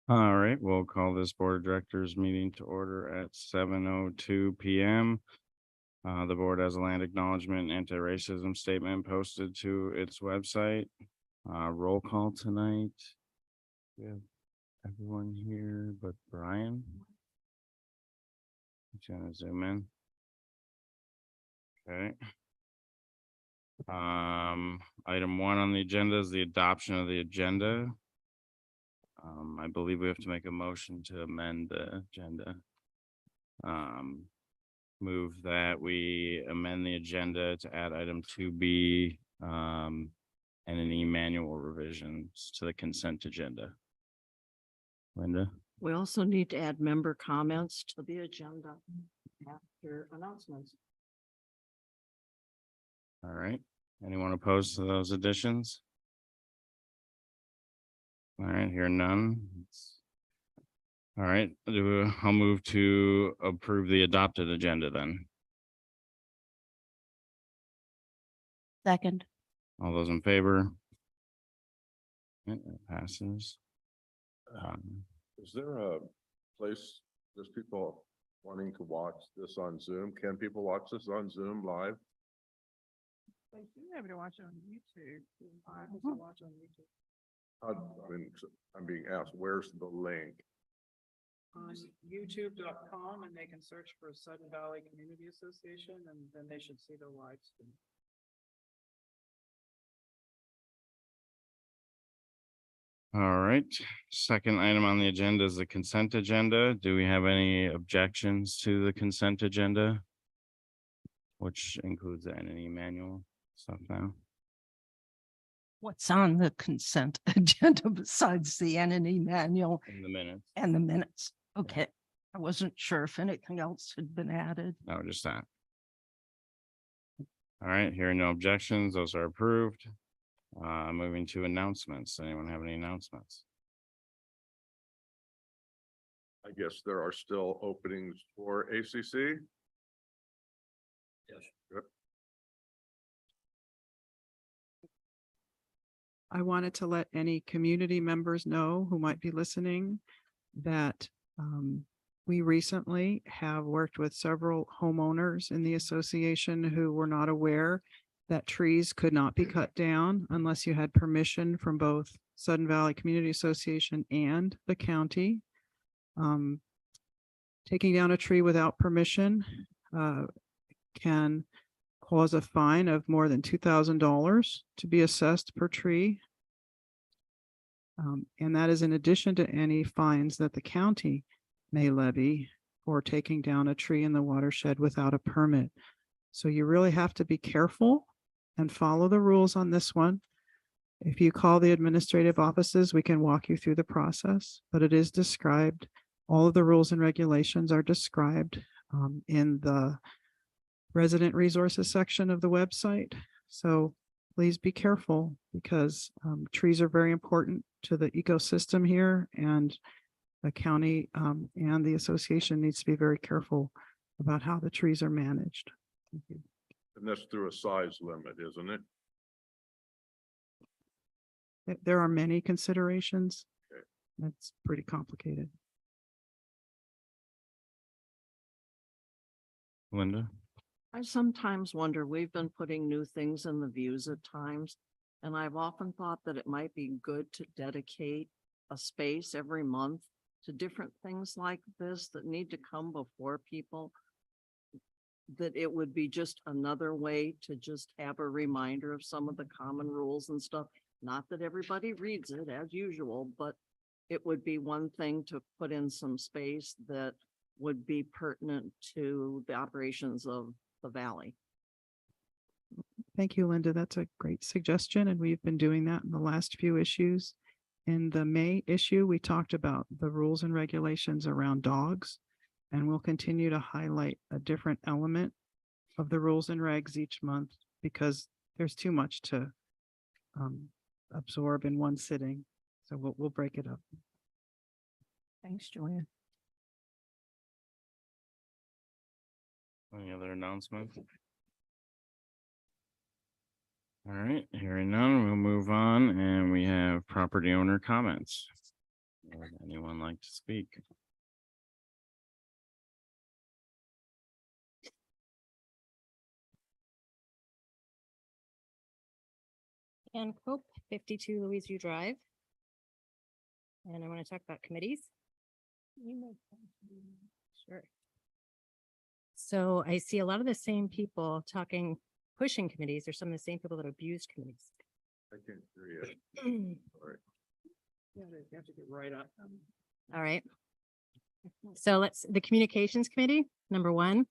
All right, we'll call this board of directors meeting to order at 7:02 PM. The board has a land acknowledgement anti-racism statement posted to its website. Roll call tonight. We have everyone here but Brian. He's gonna zoom in. Okay. Item 1 on the agenda is the adoption of the agenda. I believe we have to make a motion to amend the agenda. Move that we amend the agenda to add item 2B, and any manual revisions to the consent agenda. Linda? We also need to add member comments to the agenda after announcements. All right. Anyone opposed to those additions? All right, here none. All right, I'll move to approve the adopted agenda then. Second. All those in favor? It passes. Is there a place, there's people wanting to watch this on Zoom? Can people watch this on Zoom live? They should be able to watch it on YouTube. I also watch on YouTube. I'm being asked, where's the link? On youtube.com, and they can search for Sudden Valley Community Association, and then they should see the live stream. All right, second item on the agenda is the consent agenda. Do we have any objections to the consent agenda? Which includes the entity manual stuff now. What's on the consent agenda besides the entity manual In the minutes. and the minutes? Okay, I wasn't sure if anything else had been added. No, just that. All right, hearing no objections, those are approved. Moving to announcements. Anyone have any announcements? I guess there are still openings for ACC. Yes. Yep. I wanted to let any community members know who might be listening that we recently have worked with several homeowners in the association who were not aware that trees could not be cut down unless you had permission from both Sudden Valley Community Association and the county. Taking down a tree without permission can cause a fine of more than $2,000 to be assessed per tree. And that is in addition to any fines that the county may levy for taking down a tree in the watershed without a permit. So you really have to be careful and follow the rules on this one. If you call the administrative offices, we can walk you through the process, but it is described. All of the rules and regulations are described in the resident resources section of the website. So please be careful because trees are very important to the ecosystem here, and the county and the association needs to be very careful about how the trees are managed. Thank you. And that's through a size limit, isn't it? There are many considerations. Okay. That's pretty complicated. Linda? I sometimes wonder, we've been putting new things in the views at times, and I've often thought that it might be good to dedicate a space every month to different things like this that need to come before people. That it would be just another way to just have a reminder of some of the common rules and stuff. Not that everybody reads it as usual, but it would be one thing to put in some space that would be pertinent to the operations of the valley. Thank you, Linda. That's a great suggestion. And we've been doing that in the last few issues. In the May issue, we talked about the rules and regulations around dogs, and we'll continue to highlight a different element of the rules and regs each month because there's too much to absorb in one sitting. So we'll break it up. Thanks, Joanne. Any other announcements? All right, hearing none, we'll move on and we have property owner comments. Would anyone like to speak? Ann Cope, 52 Louise View Drive. And I want to talk about committees. Sure. So I see a lot of the same people talking, pushing committees. There's some of the same people that abused committees. I can't hear you. Sorry. You have to get right up. All right. So the communications committee, number one.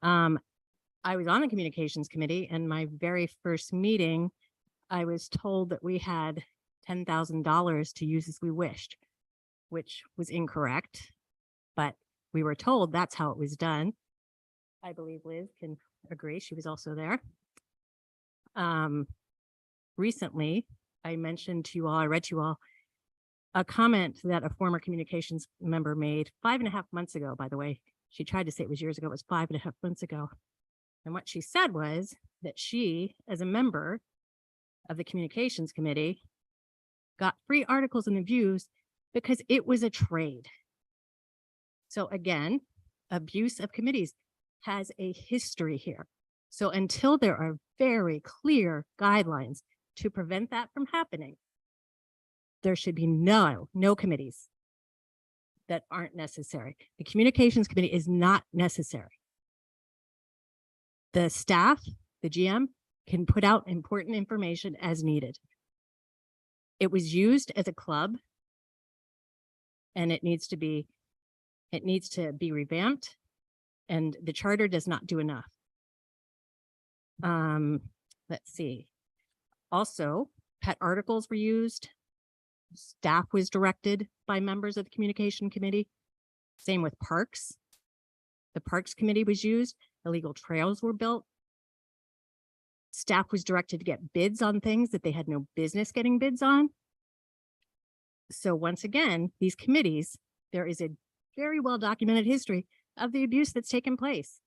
I was on the communications committee and my very first meeting, I was told that we had $10,000 to use as we wished, which was incorrect, but we were told that's how it was done. I believe Liz can agree. She was also there. Recently, I mentioned to you all, I read to you all a comment that a former communications member made 5.5 months ago, by the way. She tried to say it was years ago. It was 5.5 months ago. And what she said was that she, as a member of the communications committee, got free articles in the Views because it was a trade. So again, abuse of committees has a history here. So until there are very clear guidelines to prevent that from happening, there should be no committees that aren't necessary. The communications committee is not necessary. The staff, the GM, can put out important information as needed. It was used as a club and it needs to be revamped, and the charter does not do enough. Let's see. Also, pet articles were used. Staff was directed by members of the communication committee. Same with parks. The parks committee was used. Illegal trails were built. Staff was directed to get bids on things that they had no business getting bids on. So once again, these committees, there is a very well documented history of the abuse that's taken place.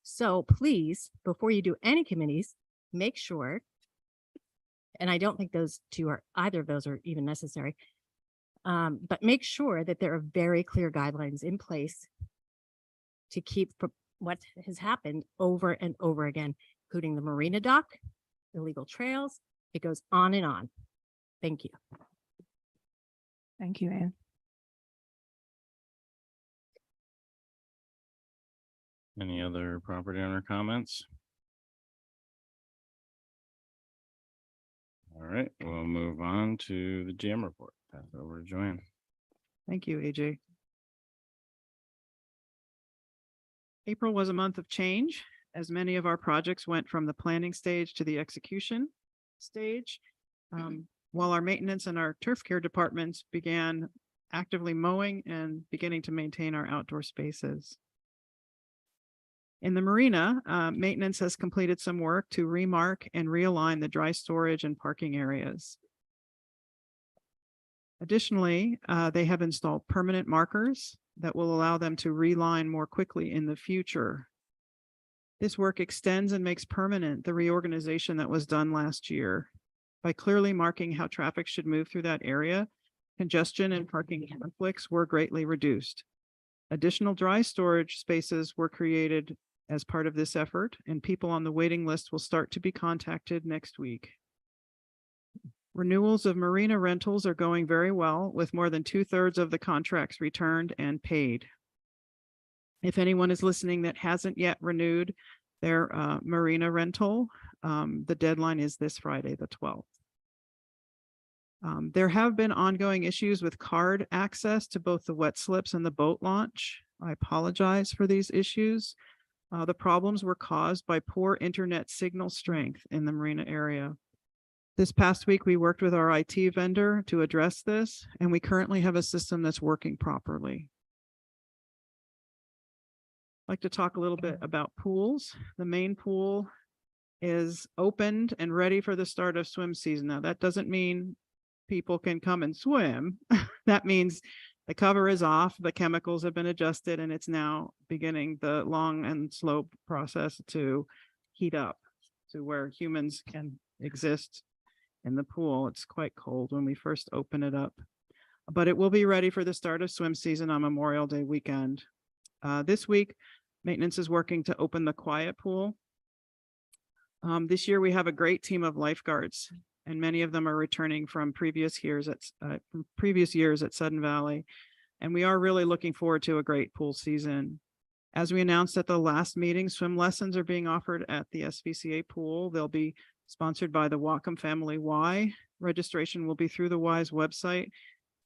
So please, before you do any committees, make sure, and I don't think either of those are even necessary, but make sure that there are very clear guidelines in place to keep what has happened over and over again, including the marina dock, illegal trails. It goes on and on. Thank you. Thank you, Anne. Any other property owner comments? All right, we'll move on to the GM report. Pass it over to Joanne. Thank you, AJ. April was a month of change, as many of our projects went from the planning stage to the execution stage. While our maintenance and our turf care departments began actively mowing and beginning to maintain our outdoor spaces. In the marina, maintenance has completed some work to remark and realign the dry storage and parking areas. Additionally, they have installed permanent markers that will allow them to reline more quickly in the future. This work extends and makes permanent the reorganization that was done last year. By clearly marking how traffic should move through that area, congestion and parking conflicts were greatly reduced. Additional dry storage spaces were created as part of this effort, and people on the waiting list will start to be contacted next week. Renewals of marina rentals are going very well, with more than 2/3 of the contracts returned and paid. If anyone is listening that hasn't yet renewed their marina rental, the deadline is this Friday, the 12th. There have been ongoing issues with card access to both the wet slips and the boat launch. I apologize for these issues. The problems were caused by poor internet signal strength in the marina area. This past week, we worked with our IT vendor to address this, and we currently have a system that's working properly. I'd like to talk a little bit about pools. The main pool is opened and ready for the start of swim season. Now, that doesn't mean people can come and swim. That means the cover is off, the chemicals have been adjusted, and it's now beginning the long and slow process to heat up. to where humans can exist in the pool. It's quite cold when we first open it up, but it will be ready for the start of swim season on Memorial Day weekend. This week, maintenance is working to open the quiet pool. This year we have a great team of lifeguards, and many of them are returning from previous years at Sudden Valley. And we are really looking forward to a great pool season. As we announced at the last meeting, swim lessons are being offered at the SVCA pool. They'll be sponsored by the Whatcom Family Y. Registration will be through the Y's website.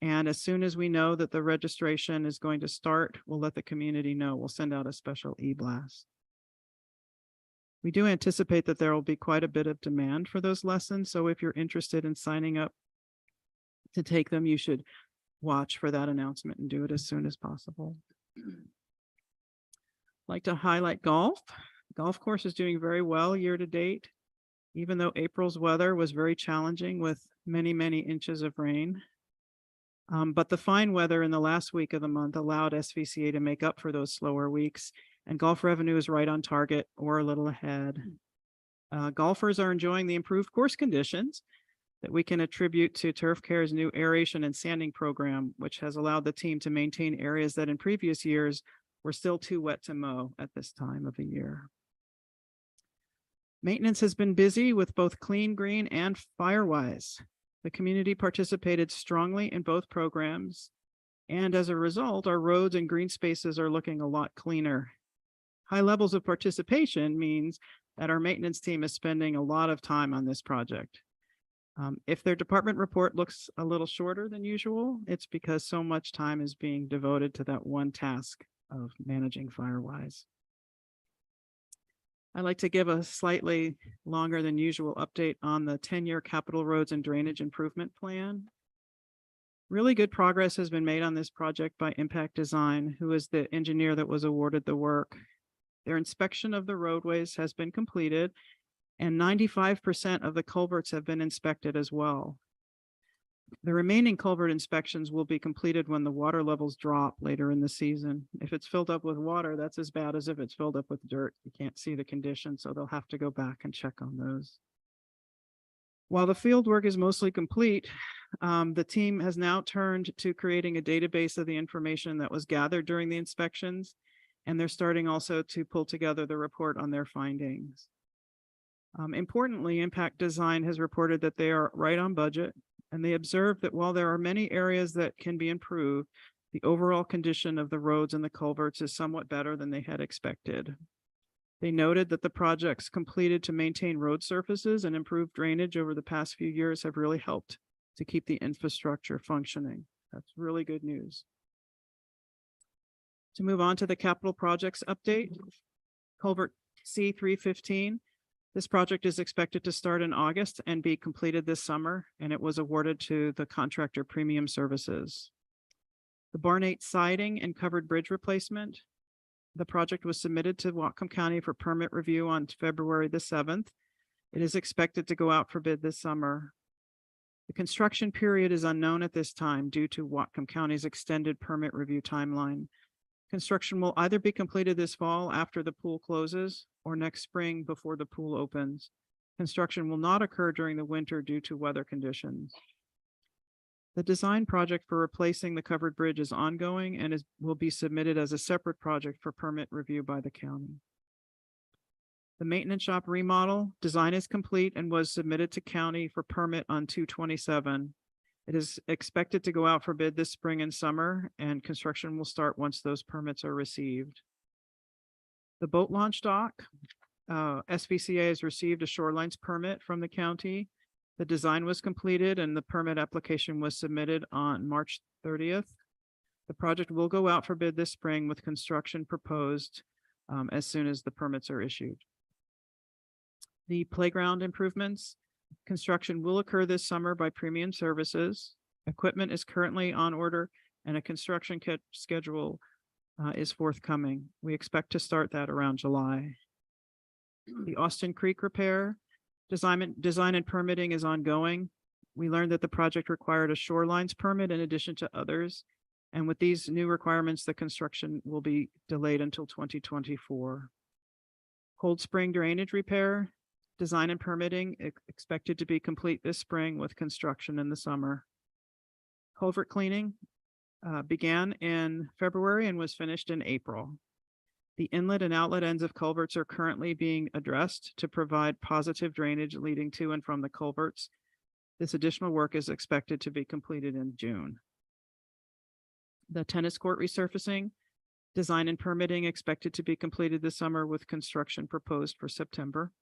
And as soon as we know that the registration is going to start, we'll let the community know. We'll send out a special e-blast. We do anticipate that there will be quite a bit of demand for those lessons. So if you're interested in signing up to take them, you should watch for that announcement and do it as soon as possible. Like to highlight golf. Golf course is doing very well year to date, even though April's weather was very challenging with many, many inches of rain. But the fine weather in the last week of the month allowed SVCA to make up for those slower weeks, and golf revenue is right on target or a little ahead. Golfers are enjoying the improved course conditions that we can attribute to Turf Care's new aeration and sanding program, which has allowed the team to maintain areas that in previous years were still too wet to mow at this time of the year. Maintenance has been busy with both Clean Green and Firewise. The community participated strongly in both programs, and as a result, our roads and green spaces are looking a lot cleaner. High levels of participation means that our maintenance team is spending a lot of time on this project. If their department report looks a little shorter than usual, it's because so much time is being devoted to that one task of managing Firewise. I'd like to give a slightly longer than usual update on the 10-year capital roads and drainage improvement plan. Really good progress has been made on this project by Impact Design, who is the engineer that was awarded the work. Their inspection of the roadways has been completed, and 95% of the culverts have been inspected as well. The remaining culvert inspections will be completed when the water levels drop later in the season. If it's filled up with water, that's as bad as if it's filled up with dirt. You can't see the condition, so they'll have to go back and check on those. While the field work is mostly complete, the team has now turned to creating a database of the information that was gathered during the inspections, and they're starting also to pull together the report on their findings. Importantly, Impact Design has reported that they are right on budget, and they observed that while there are many areas that can be improved, the overall condition of the roads and the culverts is somewhat better than they had expected. They noted that the projects completed to maintain road surfaces and improve drainage over the past few years have really helped to keep the infrastructure functioning. That's really good news. To move on to the capital projects update, culvert C315. This project is expected to start in August and be completed this summer, and it was awarded to the contractor Premium Services. The Barn 8 siding and covered bridge replacement. The project was submitted to Whatcom County for permit review on February the 7th. It is expected to go out for bid this summer. The construction period is unknown at this time due to Whatcom County's extended permit review timeline. Construction will either be completed this fall after the pool closes or next spring before the pool opens. Construction will not occur during the winter due to weather conditions. The design project for replacing the covered bridge is ongoing and will be submitted as a separate project for permit review by the county. The maintenance shop remodel design is complete and was submitted to county for permit on 2/27. It is expected to go out for bid this spring and summer, and construction will start once those permits are received. The boat launch dock, SVCA has received a shorelines permit from the county. The design was completed and the permit application was submitted on March 30th. The project will go out for bid this spring with construction proposed as soon as the permits are issued. The playground improvements. Construction will occur this summer by Premium Services. Equipment is currently on order and a construction schedule is forthcoming. We expect to start that around July. The Austin Creek repair, design and permitting is ongoing. We learned that the project required a shorelines permit in addition to others. And with these new requirements, the construction will be delayed until 2024. Cold Spring drainage repair. Design and permitting expected to be complete this spring with construction in the summer. Culvert cleaning began in February and was finished in April. The inlet and outlet ends of culverts are currently being addressed to provide positive drainage leading to and from the culverts. This additional work is expected to be completed in June. The tennis court resurfacing, design and permitting expected to be completed this summer with construction proposed for September.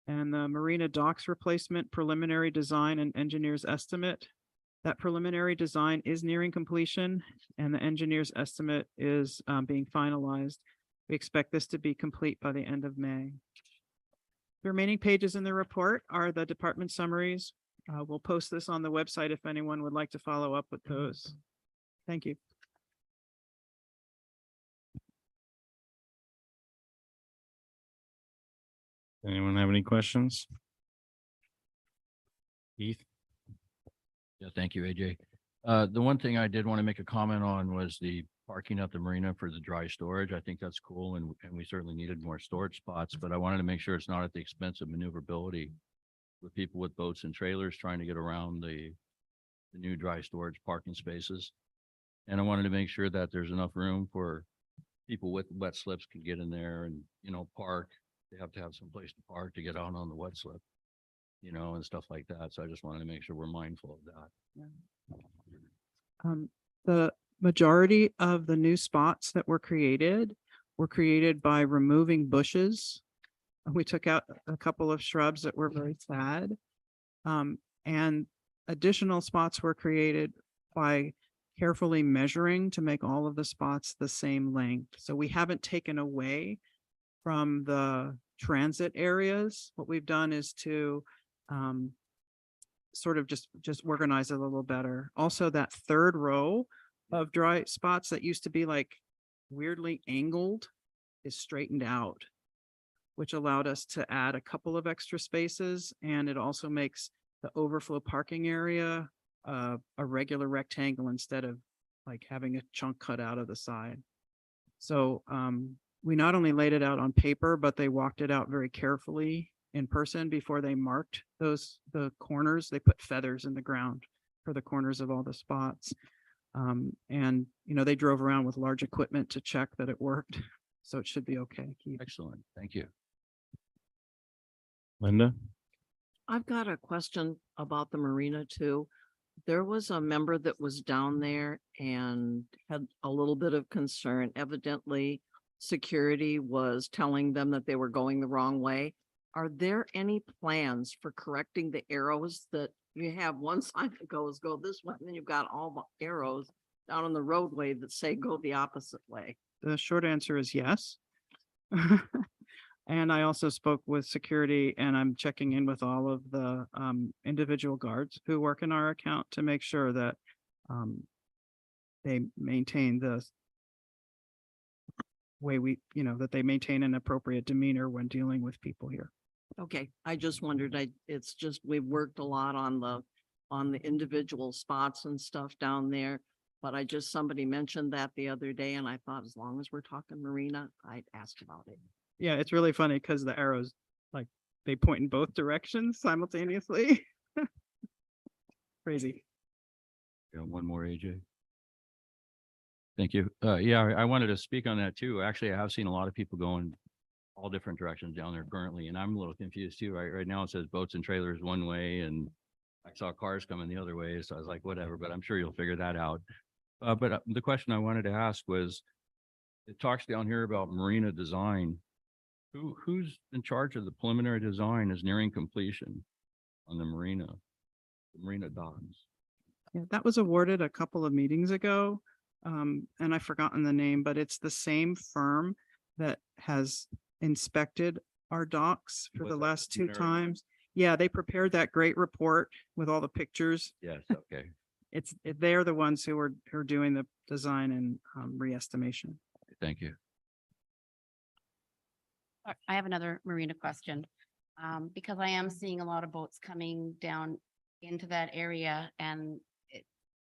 And the marina docks replacement preliminary design and engineer's estimate. That preliminary design is nearing completion and the engineer's estimate is being finalized. We expect this to be complete by the end of May. The remaining pages in the report are the department summaries. We'll post this on the website if anyone would like to follow up with those. Thank you. Anyone have any questions? Keith? Yeah, thank you, AJ. The one thing I did want to make a comment on was the parking at the marina for the dry storage. I think that's cool and we certainly needed more storage spots, but I wanted to make sure it's not at the expense of maneuverability with people with boats and trailers trying to get around the new dry storage parking spaces. And I wanted to make sure that there's enough room for people with wet slips can get in there and, you know, park. They have to have some place to park to get out on the wet slip, you know, and stuff like that. So I just wanted to make sure we're mindful of that. The majority of the new spots that were created by removing bushes. We took out a couple of shrubs that were very sad. And additional spots were created by carefully measuring to make all of the spots the same length. So we haven't taken away from the transit areas. What we've done is to sort of just organize it a little better. Also, that third row of dry spots that used to be like weirdly angled is straightened out, which allowed us to add a couple of extra spaces. And it also makes the overflow parking area a regular rectangle instead of like having a chunk cut out of the side. So we not only laid it out on paper, but they walked it out very carefully in person before they marked the corners. They put feathers in the ground for the corners of all the spots. And, you know, they drove around with large equipment to check that it worked. So it should be okay. Keith. Excellent. Thank you. Linda? I've got a question about the marina too. There was a member that was down there and had a little bit of concern. Evidently, security was telling them that they were going the wrong way. Are there any plans for correcting the arrows that you have one sign that goes, go this way, and then you've got all the arrows down on the roadway that say go the opposite way? The short answer is yes. And I also spoke with security and I'm checking in with all of the individual guards who work in our account to make sure that they maintain the way that they maintain an appropriate demeanor when dealing with people here. Okay, I just wondered, it's just, we've worked a lot on the individual spots and stuff down there. But somebody mentioned that the other day and I thought as long as we're talking marina, I'd ask about it. Yeah, it's really funny because the arrows, like, they point in both directions simultaneously. Crazy. Yeah, one more, AJ. Thank you. Yeah, I wanted to speak on that too. Actually, I have seen a lot of people going all different directions down there currently, and I'm a little confused too. Right now it says boats and trailers one way, and I saw cars coming the other way, so I was like, whatever. But I'm sure you'll figure that out. But the question I wanted to ask was, it talks down here about marina design. Who's in charge of the preliminary design is nearing completion on the marina docks? Yeah, that was awarded a couple of meetings ago. And I've forgotten the name, but it's the same firm that has inspected our docks for Was the that last two preliminary? times. Yeah, they prepared that great report with all the pictures. Yes, okay. They're the ones who are doing the design and re-estimation. Thank you. I have another marina question. Because I am seeing a lot of boats coming down into that area and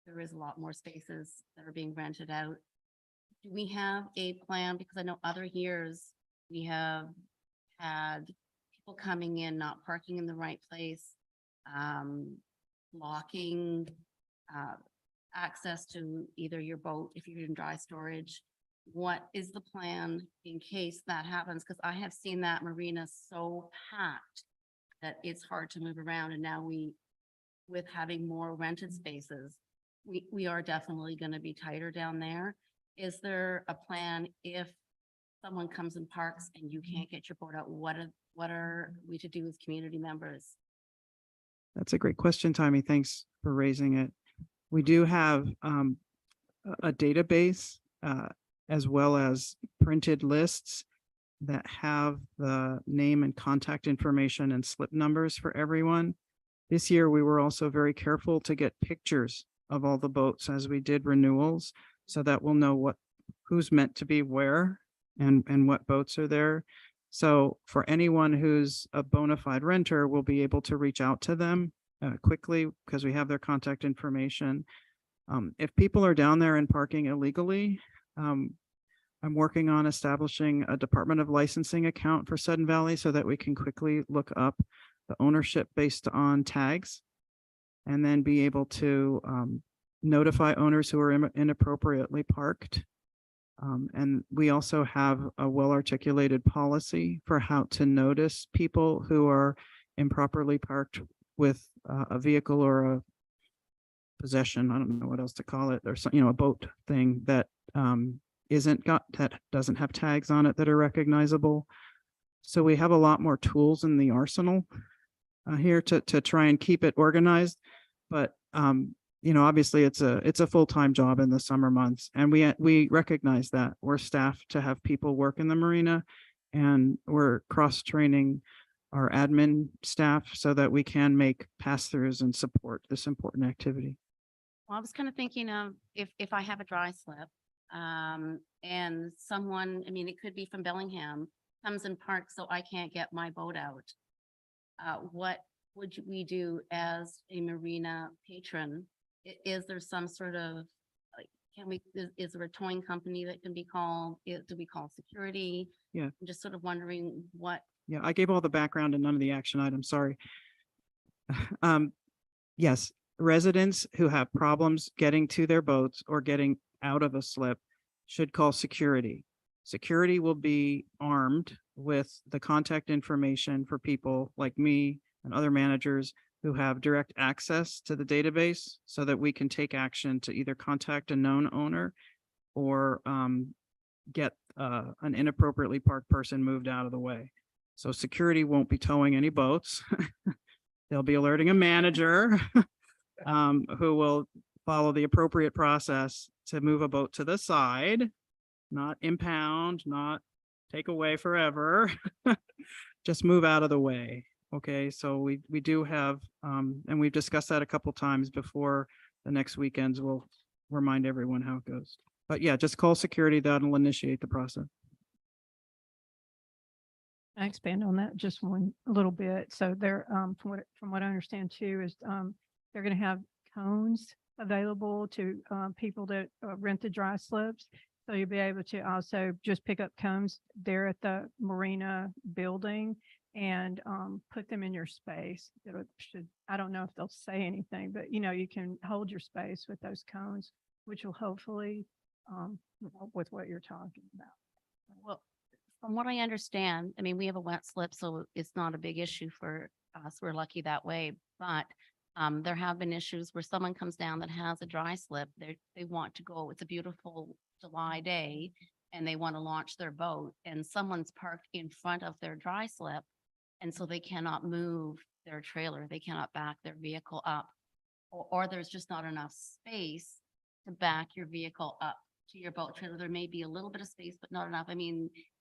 there is a lot more spaces that are being rented out. Do we have a plan? Because I know other years we have had people coming in, not parking in the right place, blocking, access to either your boat if you're in dry storage. What is the plan in case that happens? Because I have seen that marina so packed that it's hard to move around. And now with having more rented spaces, we are definitely going to be tighter down there. Is there a plan if someone comes and parks and you can't get your boat out? What are we to do as community members? That's a great question, Tommy. Thanks for raising it. We do have a database as well as printed lists that have the name and contact information and slip numbers for everyone. This year, we were also very careful to get pictures of all the boats as we did renewals, so that we'll know who's meant to be where and what boats are there. So for anyone who's a bona fide renter, we'll be able to reach out to them quickly because we have their contact information. If people are down there and parking illegally, I'm working on establishing a Department of Licensing account for Sudden Valley so that we can quickly look up the ownership based on tags and then be able to notify owners who are inappropriately parked. And we also have a well-articulated policy for how to notice people who are improperly parked with a vehicle or a possession. I don't know what else to call it. There's, a boat thing that that doesn't have tags on it that are recognizable. So we have a lot more tools in the arsenal here to try and keep it organized. But obviously it's a full-time job in the summer months, and we recognize that we're staffed to have people work in the marina, and we're cross-training our admin staff so that we can make pass-throughs and support this important activity. Well, I was kind of thinking of if I have a dry slip, and someone, it could be from Bellingham, comes and parks so I can't get my boat out. What would we do as a marina patron? Is there some sort of, is there a towing company that can be called? Do we call security? Yeah. I'm just sort of wondering what. Yeah, I gave all the background and none of the action items, sorry. Yes, residents who have problems getting to their boats or getting out of a slip should call security. Security will be armed with the contact information for people like me and other managers who have direct access to the database so that we can take action to either contact a known owner or get an inappropriately parked person moved out of the way. So security won't be towing any boats. They'll be alerting a manager who will follow the appropriate process to move a boat to the side, not impound, not take away forever, just move out of the way. Okay, so we do have, and we've discussed that a couple times before the next weekends. We'll remind everyone how it goes. But yeah, just call security. That'll initiate the process. I expand on that just a little bit. So they're, from what I understand too, is they're going to have cones available to people that rent the dry slips. So you'll be able to also just pick up cones there at the marina building and put them in your space. I don't know if they'll say anything, but you can hold your space with those cones, which will hopefully help with what you're talking about. Well, from what I understand, we have a wet slip, so it's not a big issue for us. We're lucky that way. But there have been issues where someone comes down that has a dry slip. They want to go. It's a beautiful July day, and they want to launch their boat, and someone's parked in front of their dry slip, and so they cannot move their trailer. They cannot back their vehicle up, or there's just not enough space to back your vehicle up to your boat trailer. There may be a little bit of space, but not enough.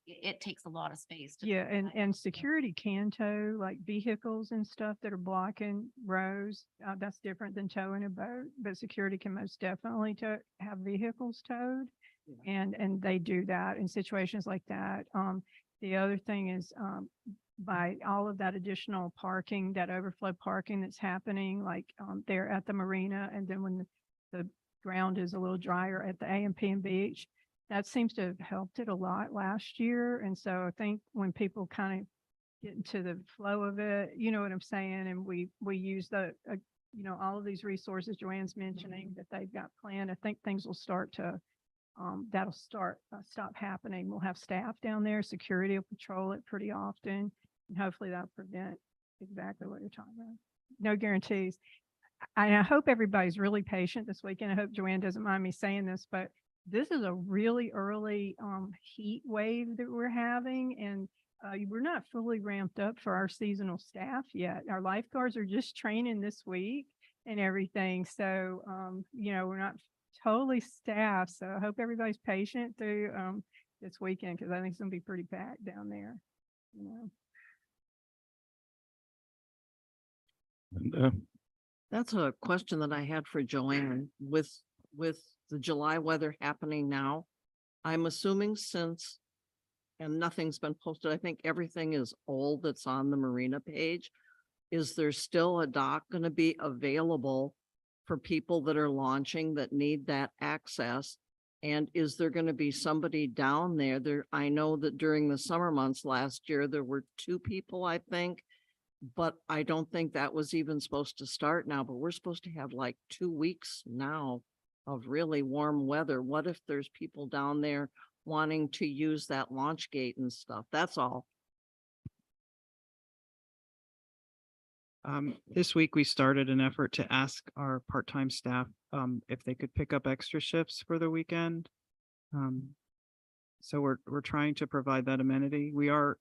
It takes a lot of space. Yeah, and security can tow like vehicles and stuff that are blocking roads. That's different than towing a boat, but security can most definitely have vehicles towed. Yeah. And they do that in situations like that. The other thing is by all of that additional parking, that overflow parking that's happening, like there at the marina, and then when the ground is a little drier at the A&P and beach, that seems to have helped it a lot last year. And so I think when people kind of get into the flow of it. You know what I'm saying? And we use all of these resources Joanne's mentioning that they've got planned. I think things will start to, stop happening. We'll have staff down there, security will patrol it pretty often. And hopefully that'll prevent exactly what you're talking about. No guarantees. I hope everybody's really patient this weekend. I hope Joanne doesn't mind me saying this, but this is a really early heat wave that we're having, and we're not fully ramped up for our seasonal staff yet. Our lifeguards are just training this week and everything. So, we're not totally staffed. So I hope everybody's patient through this weekend, because I think it's going to be pretty packed down there. Linda? That's a question that I had for Joanne with the July weather happening now. I'm assuming since, and nothing's been posted, I think everything is old that's on the marina page. Is there still a dock going to be available for people that are launching that need that access? And is there going to be somebody down there? I know that during the summer months last year, there were 2 people, I think, but I don't think that was even supposed to start now, but we're supposed to have like 2 weeks now of really warm weather. What if there's people down there wanting to use that launch gate and stuff? That's all. This week we started an effort to ask our part-time staff if they could pick up extra shifts for the weekend. So we're trying to provide that amenity. We are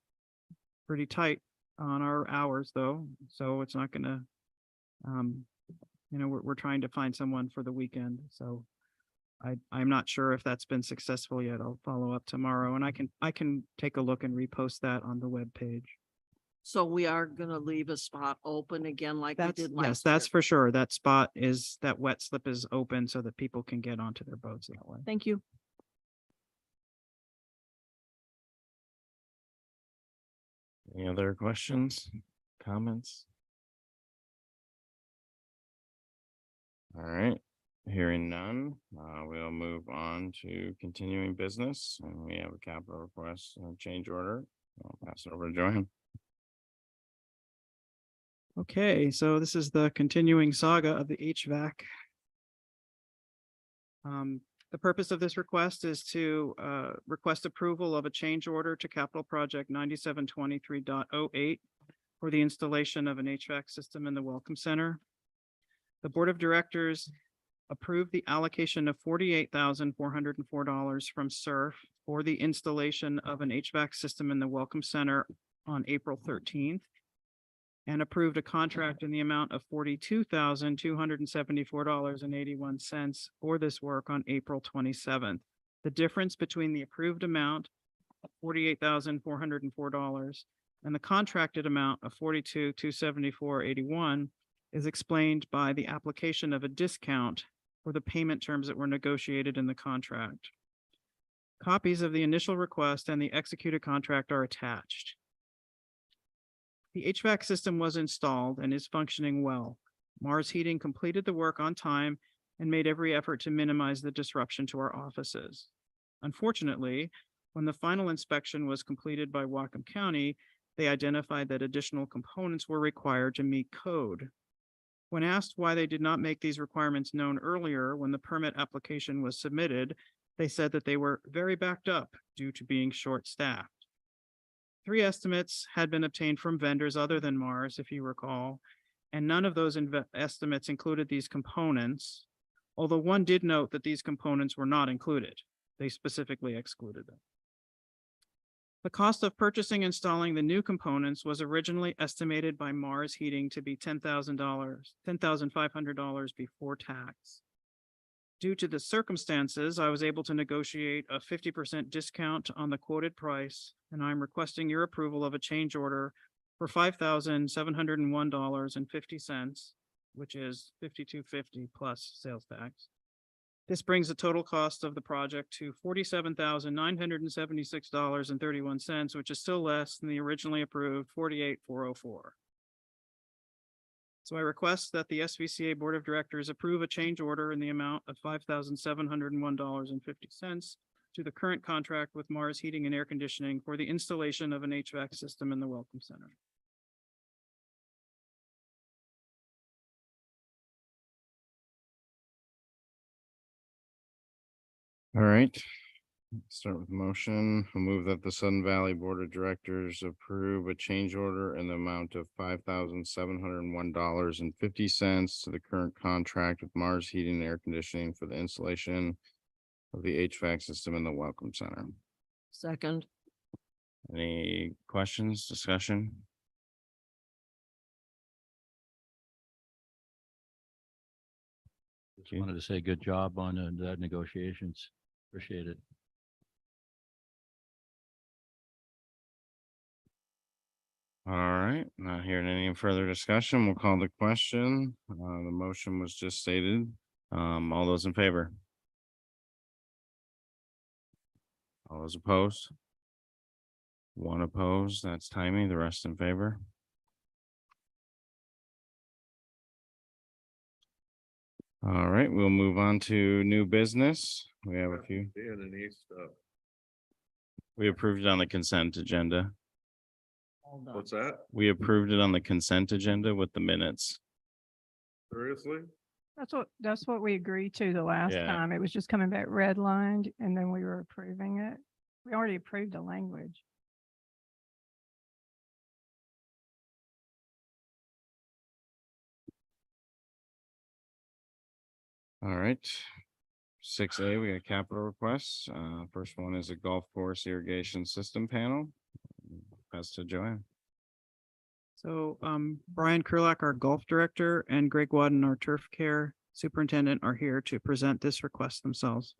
pretty tight on our hours though, so it's not gonna, we're trying to find someone for the weekend. So I'm not sure if that's been successful yet. I'll follow up tomorrow, and I can take a look and repost that on the webpage. So we are gonna leave a spot open again like we did last year. Yes, that's for sure. That wet slip is open so that people can get onto their boats that way. Thank you. Any other questions, comments? All right, hearing none, we'll move on to continuing business, and we have a capital request change order. I'll pass it over to Joanne. Okay, so this is the continuing saga of the HVAC. The purpose of this request is to request approval of a change order to capital project 9723.08 for the installation of an HVAC system in the Welcome Center. The Board of Directors approved the allocation of $48,404 from SURF for the installation of an HVAC system in the Welcome Center on April 13th. And approved a contract in the amount of $42,274.81 for this work on April 27th. The difference between the approved amount of $48,404 and the contracted amount of $42,274.81 is explained by the application of a discount for the payment terms that were negotiated in the contract. Copies of the initial request and the executed contract are attached. The HVAC system was installed and is functioning well. Mars Heating completed the work on time and made every effort to minimize the disruption to our offices. Unfortunately, when the final inspection was completed by Whatcom County, they identified that additional components were required to meet code. When asked why they did not make these requirements known earlier when the permit application was submitted, they said that they were very backed up due to being short-staffed. 3 estimates had been obtained from vendors other than Mars, if you recall, and none of those estimates included these components, although one did note that these components were not included. They specifically excluded them. The cost of purchasing and installing the new components was originally estimated by Mars Heating to be $10,500 before tax. Due to the circumstances, I was able to negotiate a 50% discount on the quoted price, and I'm requesting your approval of a change order for $5,701.50, which is $52.50 plus sales tax. This brings the total cost of the project to $47,976.31, which is still less than the originally approved $48,404. So I request that the SVCA Board of Directors approve a change order in the amount of $5,701.50 to the current contract with Mars Heating and Air Conditioning for the installation of an HVAC system in the Welcome Center. All right. Start with the motion. I'll move that the Sudden Valley Board of Directors approve a change order in the amount of $5,701.50 to the current contract with Mars Heating and Air Conditioning for the installation of the HVAC system in the Welcome Center. Second, Any questions, discussion? Just wanted to say good job on the negotiations. Appreciate it. All right, not hearing any further discussion, we'll call the question. The motion was just stated. All those in favor? All those opposed? One opposed, that's Timmy, the rest in favor. All right, we'll move on to new business. We have a few. Dan and East, We approved it on the consent agenda. all done. what's that? We approved it on the consent agenda with the minutes. Seriously? That's what we agreed to the last Yeah. time. It was just coming back redlined and then we were approving it. We already approved the language. All right. 6A, we got capital requests. First one is a golf course irrigation system panel. Pass to Joanne. So Brian Kurlak, our golf director, and Greg Wadden, our turf care superintendent, are here to present this request themselves.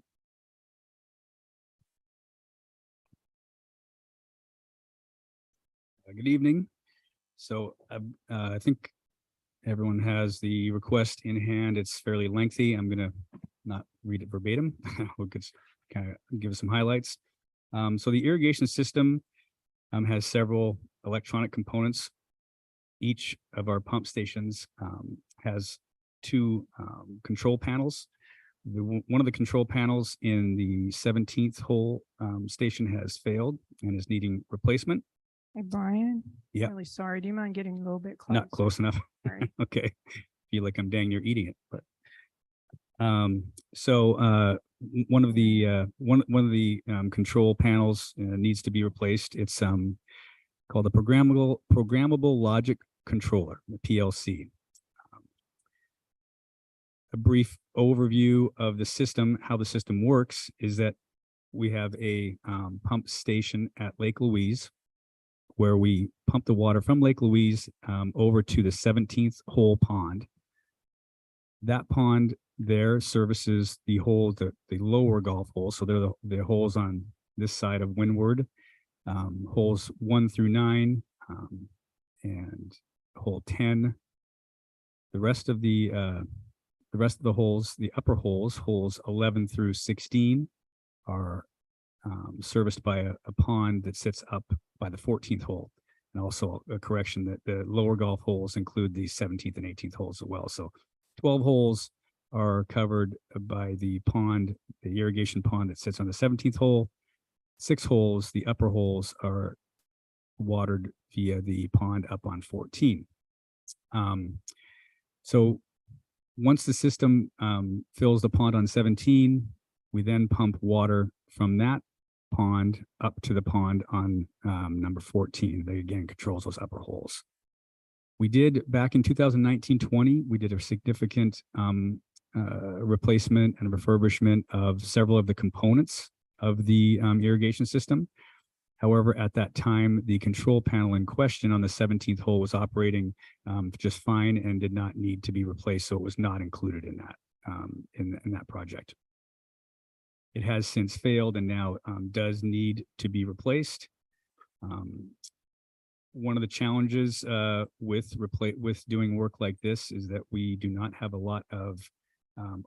Good evening. So I think everyone has the request in hand. It's fairly lengthy. I'm gonna not read it verbatim. We'll just kind of give some highlights. So the irrigation system has several electronic components. Each of our pump stations has two control panels. One of the control panels in the 17th hole station has failed and is needing replacement. Hey, Brian. Yeah. Really sorry. Do you mind getting a little bit closer? Not close enough. Sorry. Okay. Feel like I'm dang near eating it, but so one of the control panels needs to be replaced. It's called the programmable logic controller, the PLC. A brief overview of the system, how the system works, is that we have a pump station at Lake Louise, where we pump the water from Lake Louise over to the 17th hole pond. That pond there services the hole, the lower golf holes. So they're the holes on this side of Windward, holes 1 through 9, and hole 10. The rest of the holes, the upper holes, holes 11 through 16, are serviced by a pond that sits up by the 14th hole. And also a correction that the lower golf holes include the 17th and 18th holes as well. So 12 holes are covered by the pond, the irrigation pond that sits on the 17th hole. 6 holes, the upper holes, are watered via the pond up on 14. So once the system fills the pond on 17, we then pump water from that pond up to the pond on number 14. That again controls those upper holes. We did back in 2019-20, we did a significant replacement and refurbishment of several of the components of the irrigation system. However, at that time, the control panel in question on the 17th hole was operating just fine and did not need to be replaced, so it was not included in that in that project. It has since failed and now does need to be replaced. One of the challenges with doing work like this is that we do not have a lot of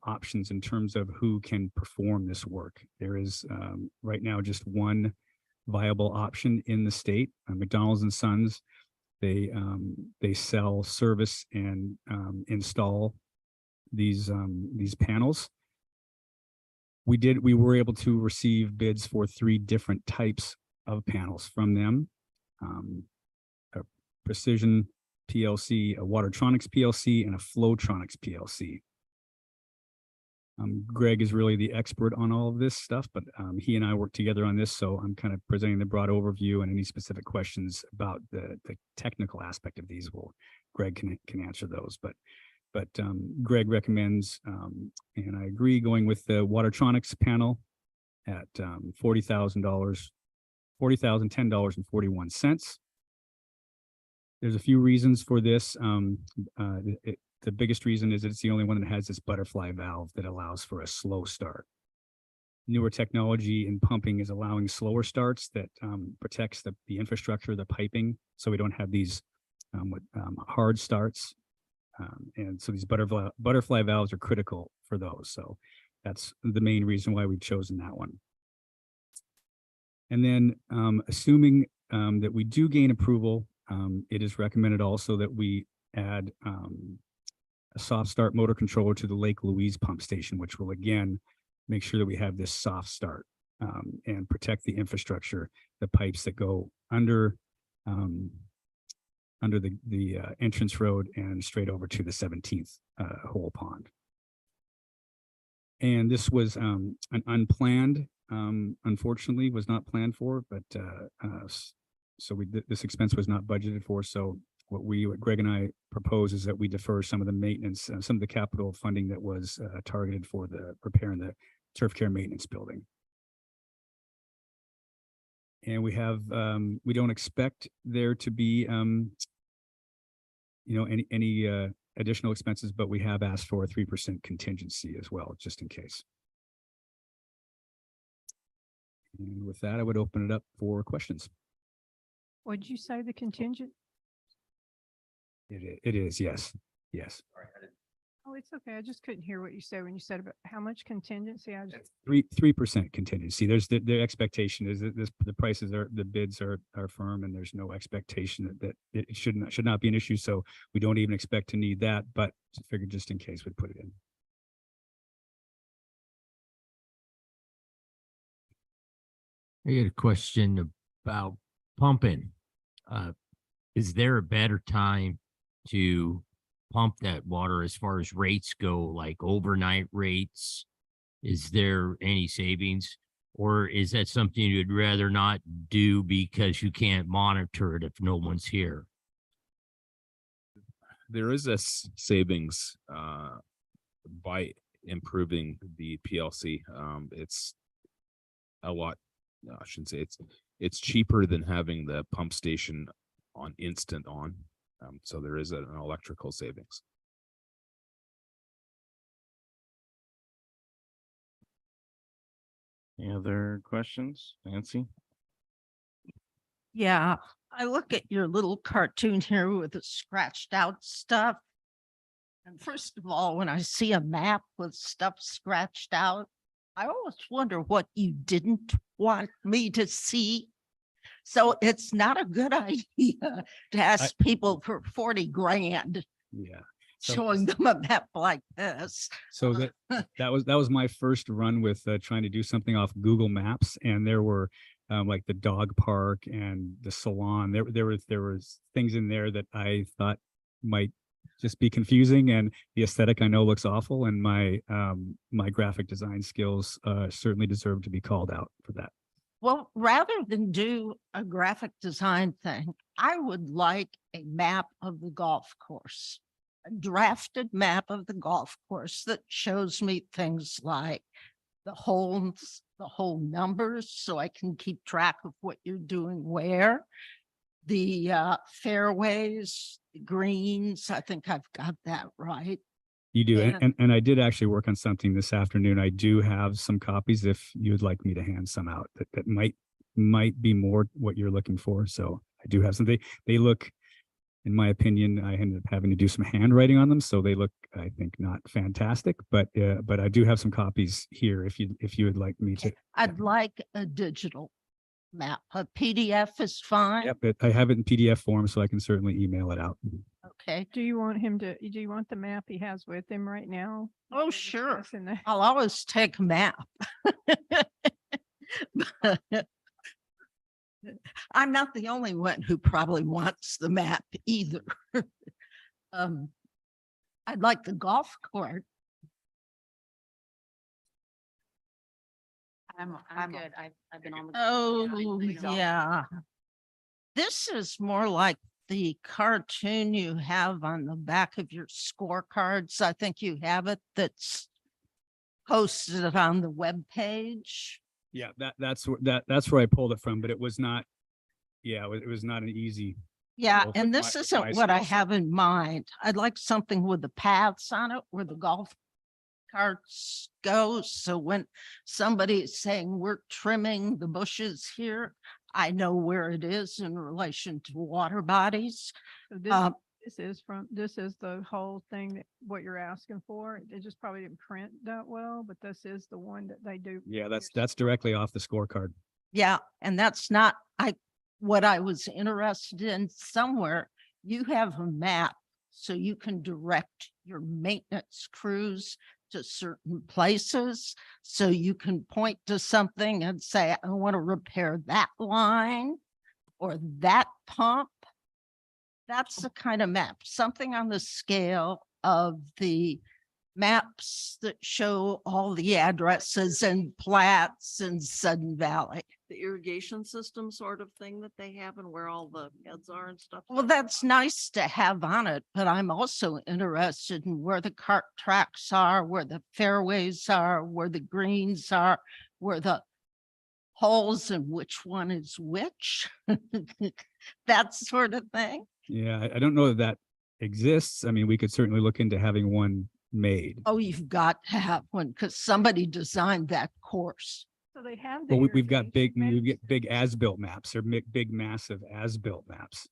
options in terms of who can perform this work. There is right now just one viable option in the state, McDonald's and Sons. They sell, service, and install these panels. we were able to receive bids for 3 different types of panels from them. A Precision PLC, a Watertronics PLC, and a Flowtronics PLC. Greg is really the expert on all of this stuff, but he and I work together on this, so I'm kind of presenting the broad overview, and any specific questions about the technical aspect of these, Greg can answer those. But Greg recommends, and I agree, going with the Watertronics panel at $40,010.41. There's a few reasons for this. The biggest reason is that it's the only one that has this butterfly valve that allows for a slow start. Newer technology in pumping is allowing slower starts that protects the infrastructure, the piping, so we don't have these hard starts. And so these butterfly valves are critical for those. So that's the main reason why we've chosen that one. And then assuming that we do gain approval, it is recommended also that we add a soft start motor controller to the Lake Louise pump station, which will again make sure that we have this soft start and protect the infrastructure, the pipes that go under the entrance road and straight over to the 17th hole pond. And this was an unplanned, unfortunately was not planned for, but so this expense was not budgeted for. So what Greg and I propose is that we defer some of the maintenance, some of the capital funding that was targeted for the repairing the turf care maintenance building. And we don't expect there to be, any additional expenses, but we have asked for a 3% contingency as well, just in case. And with that, I would open it up for questions. What did you say, the contingent? It is, yes. Oh, it's okay. I just couldn't hear what you said when you said about how much contingency. I just, 3% contingency. There's the expectation is that the prices the bids are firm, and there's no expectation that it should not be an issue. So we don't even expect to need that, but figured just in case we'd put it in. I got a question about pumping. Is there a better time to pump that water as far as rates go, like overnight rates? Is there any savings, or is that something you'd rather not do because you can't monitor it if no one's here? There is a savings by improving the PLC. It's a lot. No, I shouldn't say it's cheaper than having the pump station on instant on. So there is an electrical savings. Any other questions? Nancy? Yeah, I look at your little cartoon here with the scratched out stuff. And first of all, when I see a map with stuff scratched out, I always wonder what you didn't want me to see. So it's not a good idea to ask people for 40 grand Yeah. So- showing them a map like this. So that was my first run with trying to do something off Google Maps, and there were like the dog park and the salon. There was things in there that I thought might just be confusing, and the aesthetic I know looks awful, and my graphic design skills certainly deserve to be called out for that. Well, rather than do a graphic design thing, I would like a map of the golf course, a drafted map of the golf course that shows me things like the holes, the hole numbers, so I can keep track of what you're doing where, the fairways, the greens. I think I've got that right. You do, Yeah. and I did actually work on something this afternoon. I do have some copies if you'd like me to hand some out that might be more what you're looking for. So I do have some. They look, in my opinion, I ended up having to do some handwriting on them, so they look, I think, not fantastic. But I do have some copies here if you would like me to. I'd like a digital map. A PDF is fine. Yep, I have it in PDF form, so I can certainly email it out. Okay. Do you want him to, do you want the map he has with him right now? Oh, We're sure. discussing that. I'll always take a map. I'm not the only one who probably wants the map either. I'd like the golf court. I'm good. I've been on the. Oh, Yeah. yeah. This is more like the cartoon you have on the back of your scorecards. I think you have it that's posted on the webpage. Yeah, that's where I pulled it from, but it was not, yeah, it was not an easy. Yeah, Well, and my- this my isn't what I skill set. have in mind. I'd like something with the paths on it where the golf carts go. So when somebody is saying we're trimming the bushes here, I know where it is in relation to water bodies. So Um, this is the whole thing that what you're asking for. It just probably didn't print that well, but this is the one that they do. Yeah, that's directly off the scorecard. Yeah, and that's not, what I was interested in somewhere. You have a map, so you can direct your maintenance crews to certain places. So you can point to something and say, I want to repair that line or that pump. That's the kind of map, something on the scale of the maps that show all the addresses and plats in Sudden Valley. The irrigation system sort of thing that they have and where all the heads are and stuff. Well, that's nice to have on it, but I'm also interested in where the cart tracks are, where the fairways are, where the greens are, where the holes and which one is which. That sort of thing. Yeah, I don't know that exists. I mean, we could certainly look into having one made. Oh, you've got to have one because somebody designed that course. So they have. But the we've got irrigation we maps. get big as-built maps or big massive as-built maps.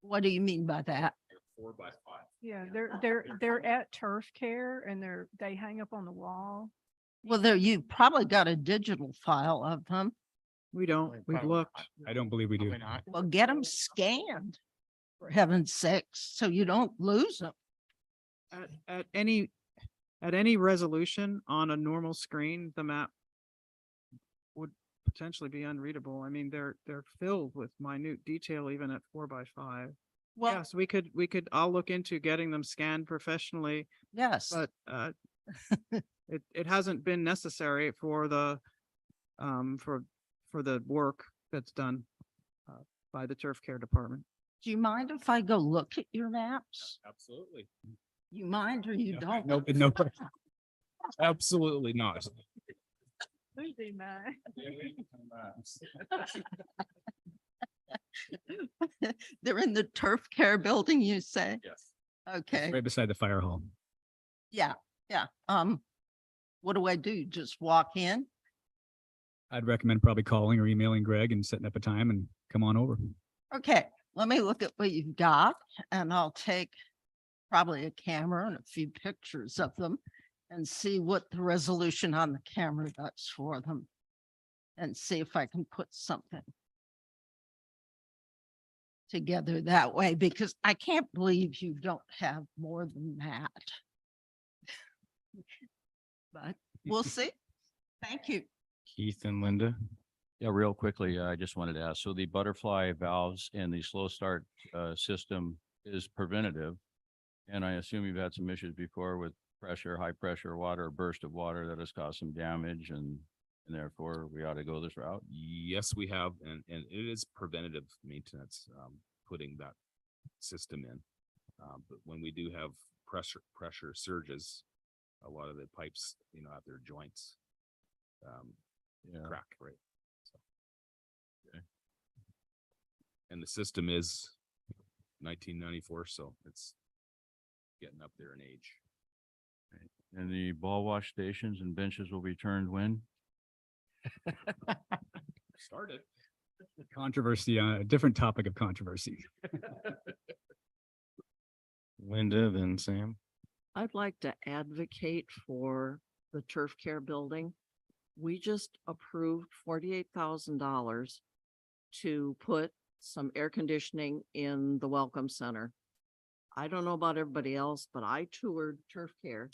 What do you mean by that? 4x5. Yeah, they're at Turf Care and they hang up on the wall. Well, there, you probably got a digital file of them. We don't, we've looked. I don't believe we do. Well, get them scanned, for heaven's sakes, so you don't lose them. At any resolution on a normal screen, the map would potentially be unreadable. I mean, they're filled with minute detail even at 4x5. Well, Yes, I'll look into getting them scanned professionally, yes. but it hasn't been necessary for the for the work that's done by the turf care department. Do you mind if I go look at your maps? Absolutely. You mind or you don't? No, absolutely not. Who's the man? They're in the turf care building, you say? Yes. Okay, Right beside the fire hall. yeah. What do I do? Just walk in? I'd recommend probably calling or emailing Greg and setting up a time and come on over. Okay, let me look at what you've got and I'll take probably a camera and a few pictures of them and see what the resolution on the camera does for them. And see if I can put something together that way, because I can't believe you don't have more than that. But we'll see. Thank you. Keith and Linda. Yeah, real quickly, I just wanted to ask, so the butterfly valves and the slow start system is preventative. And I assume you've had some issues before with pressure, high pressure water, burst of water that has caused some damage and therefore we ought to go this route. Yes, we have, and it is preventative maintenance, putting that system in. But when we do have pressure surges, a lot of the pipes, have their joints Yeah. crack, right? So. Okay. And the system is 1994, so it's getting up there in age. And the ball wash stations and benches will be turned when? Started. Controversy, a different topic of controversy. Linda, then Sam. I'd like to advocate for the turf care building. We just approved $48,000 to put some air conditioning in the Welcome Center. I don't know about everybody else, but I toured turf care.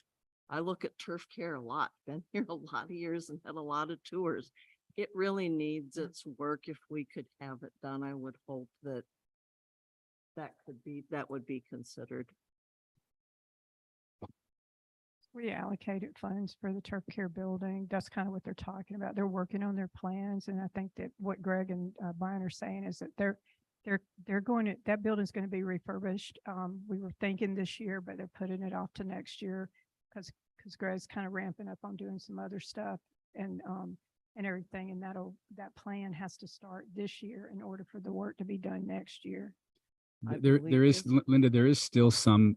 I look at turf care a lot, been here a lot of years and had a lot of tours. It really needs its work. If we could have it done, I would hope that that would be considered. We allocated funds for the turf care building. That's kind of what they're talking about. They're working on their plans. And I think that what Greg and Brian are saying is that they're going to, that building's going to be refurbished. We were thinking this year, but they're putting it off to next year because Greg's kind of ramping up on doing some other stuff and everything. And that plan has to start this year in order for the work to be done next year. I There believe is, this. Linda, there is still some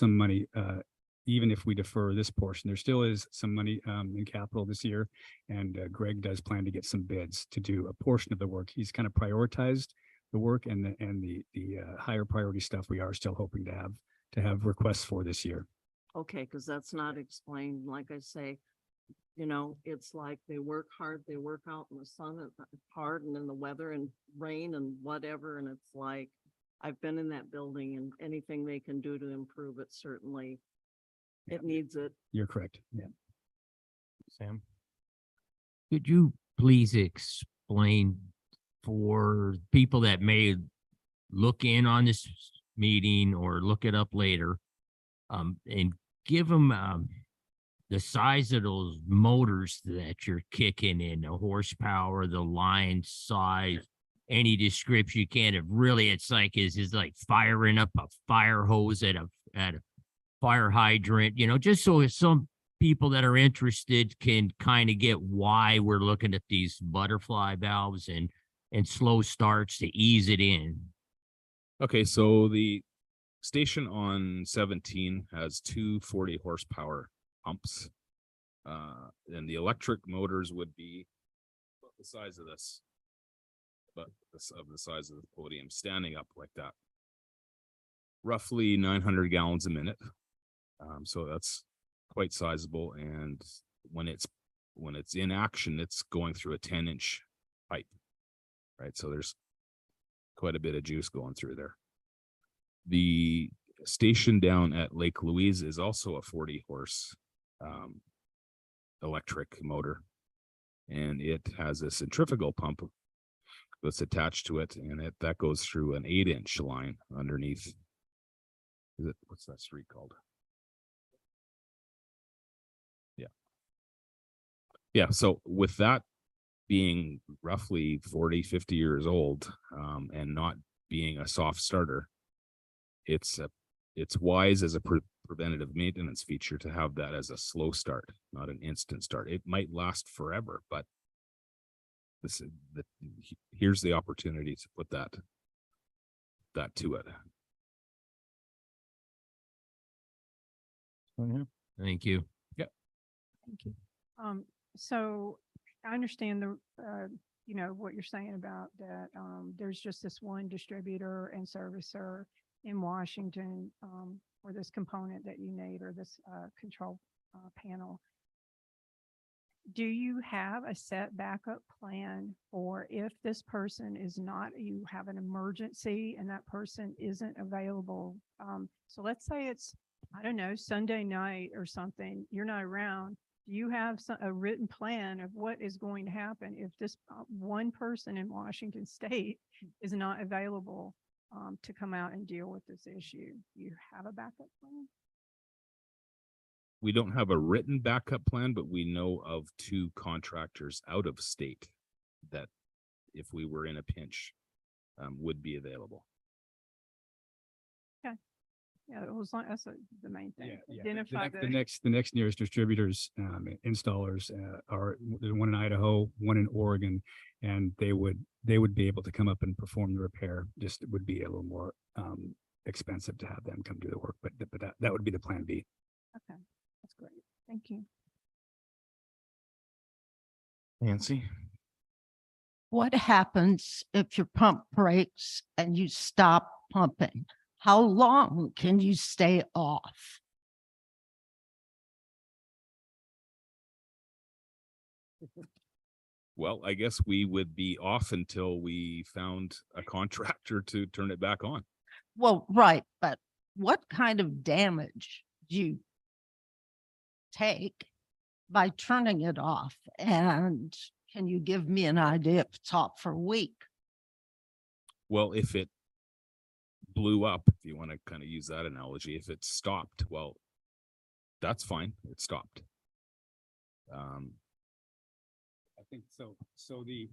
money, even if we defer this portion, there still is some money in capital this year. And Greg does plan to get some bids to do a portion of the work. He's kind of prioritized the work and the higher priority stuff we are still hoping to have requests for this year. Okay, because that's not explained. Like I say, you know, it's like they work hard, they work out in the sun and hard and in the weather and rain and whatever. And it's like, I've been in that building and anything they can do to improve it, certainly it needs it. You're correct. Yeah. Sam? Could you please explain for people that may look in on this meeting or look it up later, and give them the size of those motors that you're kicking in, the horsepower, the line size, any description you can. If really it's like is like firing up a fire hose at a fire hydrant, you know, just so if some people that are interested can kind of get why we're looking at these butterfly valves and slow starts to ease it in. Okay, so the station on 17 has two 40 horsepower pumps. And the electric motors would be about the size of this, but the size of the podium standing up like that. Roughly 900 gallons a minute. So that's quite sizable. And when it's in action, it's going through a 10-inch pipe, right? So there's quite a bit of juice going through there. The station down at Lake Louise is also a 40 horse electric motor, and it has a centrifugal pump that's attached to it, and that goes through an 8-inch line underneath. What's that street called? Yeah. So with that being roughly 40, 50 years old, and not being a soft starter, it's wise as a preventative maintenance feature to have that as a slow start, not an instant start. It might last forever, but here's the opportunity to put that to it. Thank you. Thank you. So I understand you know, what you're saying about that. There's just this one distributor and servicer in Washington, for this component that you need, or this, control, panel. Do you have a set backup plan for if this person is not, you have an emergency and that person isn't available? So let's say it's, I don't know, Sunday night or something, you're not around. Do you have a written plan of what is going to happen if this one person in Washington State is not available to come out and deal with this issue? Do you have a backup plan? We don't have a written backup plan, but we know of two contractors out of state that if we were in a pinch, would be available. Yeah, it was like, that's the main thing. Yeah. Identify The next nearest distributors, installers, are there's one in Idaho, one in Oregon, and they would be able to come up and perform the repair. Just it would be a little more expensive to have them come do the work, but that would be the plan B. Okay, that's great. Thank you. Nancy? What happens if your pump breaks and you stop pumping? How long can you stay off? Well, I guess we would be off until we found a contractor to turn it back on. Well, right, but what kind of damage do you take by turning it off? And can you give me an idea if it's off for a week? Well, if it blew up, if you want to kind of use that analogy, if it stopped, well, that's fine. It stopped. I think so. So the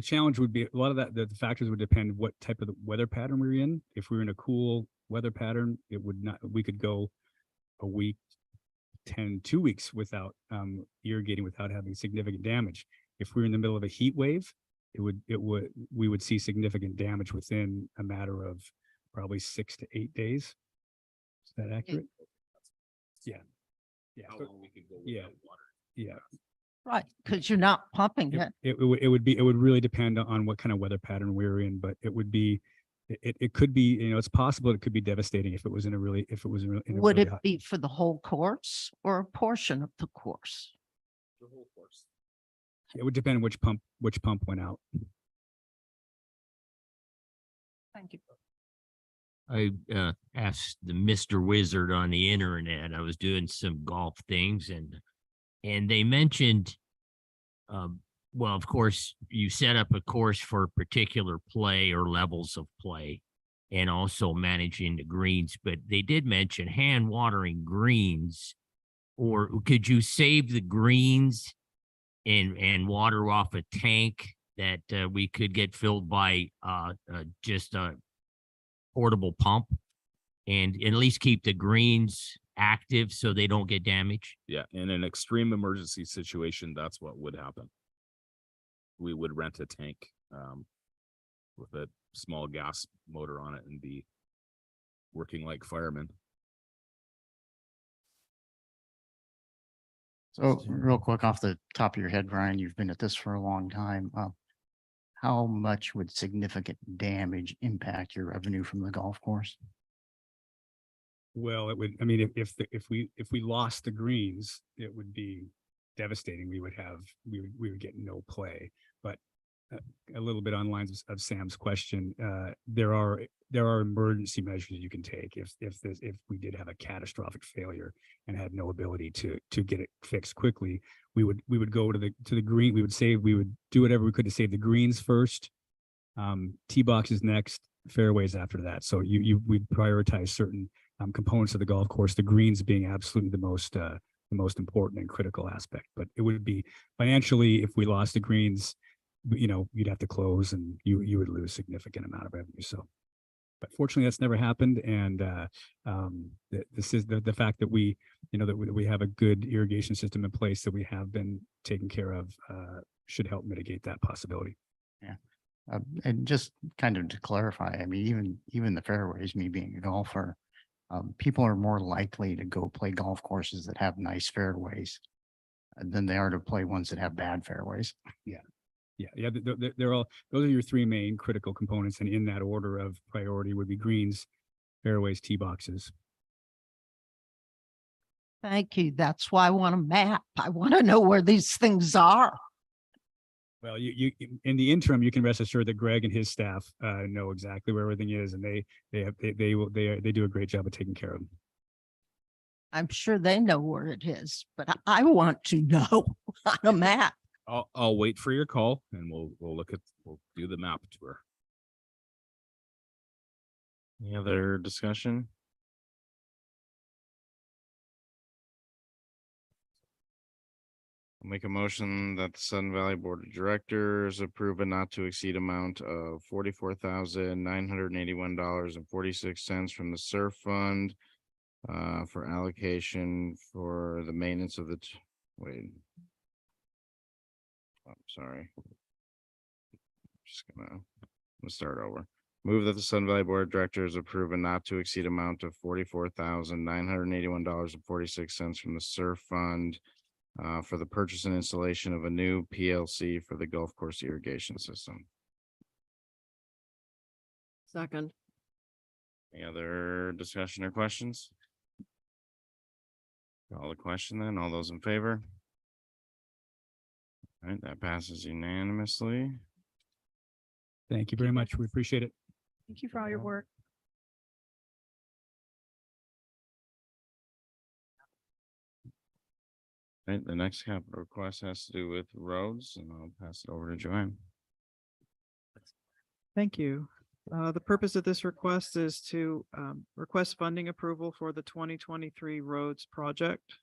challenge would be a lot of that, the factors would depend what type of the weather pattern we were in. If we were in a cool weather pattern, it would not, we could go a week, 2 weeks without irrigating without having significant damage. If we were in the middle of a heat wave, we would see significant damage within a matter of probably 6 to 8 days. Is that accurate? Yeah. Yeah. Yeah. Yeah. Right, because you're not pumping it. It would really depend on what kind of weather pattern we were in, but it would be, it could be, it's possible it could be devastating if it was in a really, Would really it hot. be for the whole course or a portion of the course? The whole course. It would depend on which pump went out. Thank you. I asked the Mr. Wizard on the internet. I was doing some golf things and they mentioned, well, of course, you set up a course for a particular play or levels of play and also managing the greens, but they did mention hand watering greens. Or could you save the greens and water off a tank that we could get filled by just a portable pump and at least keep the greens active so they don't get damaged? Yeah, in an extreme emergency situation, that's what would happen. We would rent a tank with a small gas motor on it and be working like firemen. So real quick off the top of your head, Brian, you've been at this for a long time. How much would significant damage impact your revenue from the golf course? Well, it would, I mean, if we lost the greens, it would be devastating. We would get no play. But a little bit on lines of Sam's question, there are emergency measures you can take if we did have a catastrophic failure and had no ability to get it fixed quickly. We would go to the green. We would do whatever we could to save the greens first, tee boxes next, fairways after that. So we'd prioritize certain components of the golf course, the greens being absolutely the most important and critical aspect. But it would be financially, if we lost the greens, you'd have to close and you would lose significant amount of revenue. So, but fortunately that's never happened. And this is the fact that we have a good irrigation system in place that we have been taken care of should help mitigate that possibility. Yeah. And just kind of to clarify, I mean, even the fairways, me being a golfer, people are more likely to go play golf courses that have nice fairways than they are to play ones that have bad fairways. Yeah. They're all, those are your three main critical components. And in that order of priority would be greens, fairways, tee boxes. Thank you. That's why I want a map. I want to know where these things are. Well, you in the interim, you can rest assured that Greg and his staff know exactly where everything is, and they do a great job of taking care of them. I'm sure they know where it is, but I want to know on a map. I'll wait for your call and we'll do the map tour. Any other discussion? I'll make a motion that the Sun Valley Board of Directors approve a not to exceed amount of $44,981.46 from the SURF fund for allocation for the maintenance of the wait. I'm sorry. Just gonna start over. Move that the Sun Valley Board of Directors approve a not to exceed amount of $44,981.46 from the SURF fund for the purchase and installation of a new PLC for the golf course irrigation system. Second. Any other discussion or questions? Call the question then. All those in favor? All right, that passes unanimously. Thank you very much. We appreciate it. Thank you for all your work. Right, the next capital request has to do with roads, and I'll pass it over to Joanne. Thank you. The purpose of this request is to request funding approval for the 2023 roads project.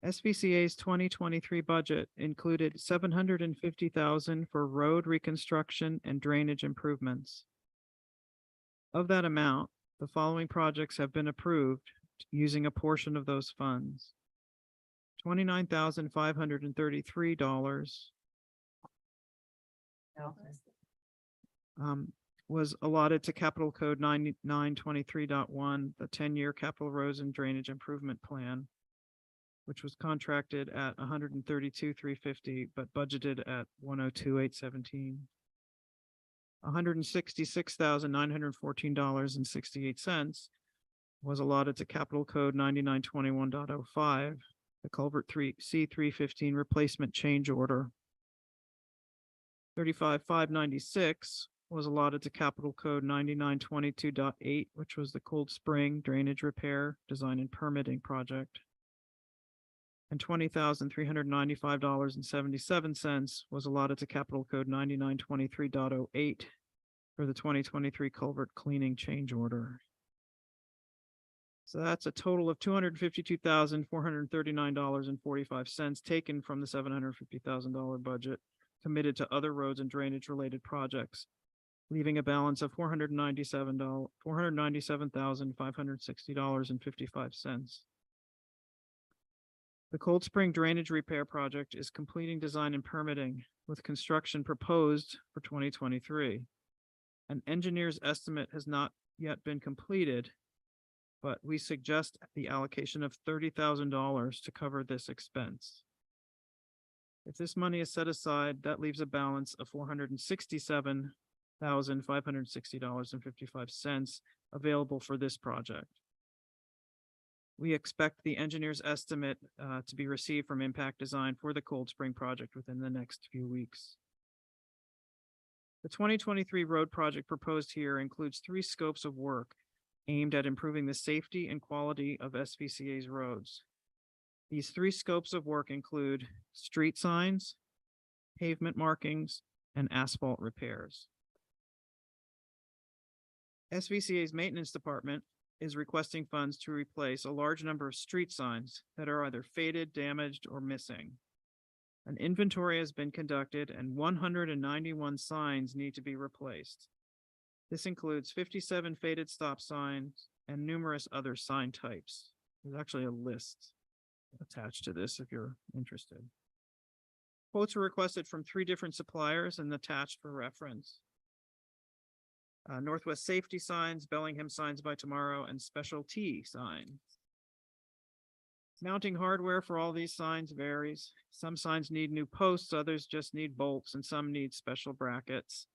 SVCA's 2023 budget included $750,000 for road reconstruction and drainage improvements. Of that amount, the following projects have been approved using a portion of those funds. $29,533 was allotted to Capital Code 9923.1, the 10-year capital roads and drainage improvement plan, which was contracted at $132,350, but budgeted at $102,817. $166,914.68 was allotted to Capital Code 9921.05, the culvert C315 replacement change order. $35,596 was allotted to Capital Code 9922.8, which was the Cold Spring drainage repair, design and permitting project. And $20,395.77 was allotted to Capital Code 9923.08 for the 2023 culvert cleaning change order. So that's a total of $252,439.45 taken from the $750,000 budget committed to other roads and drainage related projects, leaving a balance of $497,560.55. The Cold Spring Drainage Repair Project is completing design and permitting with construction proposed for 2023. An engineer's estimate has not yet been completed, but we suggest the allocation of $30,000 to cover this expense. If this money is set aside, that leaves a balance of $467,560.55 available for this project. We expect the engineer's estimate to be received from Impact Design for the Cold Spring project within the next few weeks. The 2023 road project proposed here includes 3 scopes of work aimed at improving the safety and quality of SVCA's roads. These 3 scopes of work include street signs, pavement markings, and asphalt repairs. SVCA's maintenance department is requesting funds to replace a large number of street signs that are either faded, damaged, or missing. An inventory has been conducted and 191 signs need to be replaced. This includes 57 faded stop signs and numerous other sign types. There's actually a list attached to this if you're interested. Quotes were requested from 3 different suppliers and attached for reference. Northwest Safety Signs, Bellingham Signs by Tomorrow, and Special T Signs. Mounting hardware for all these signs varies. Some signs need new posts, others just need bolts, and some need special brackets.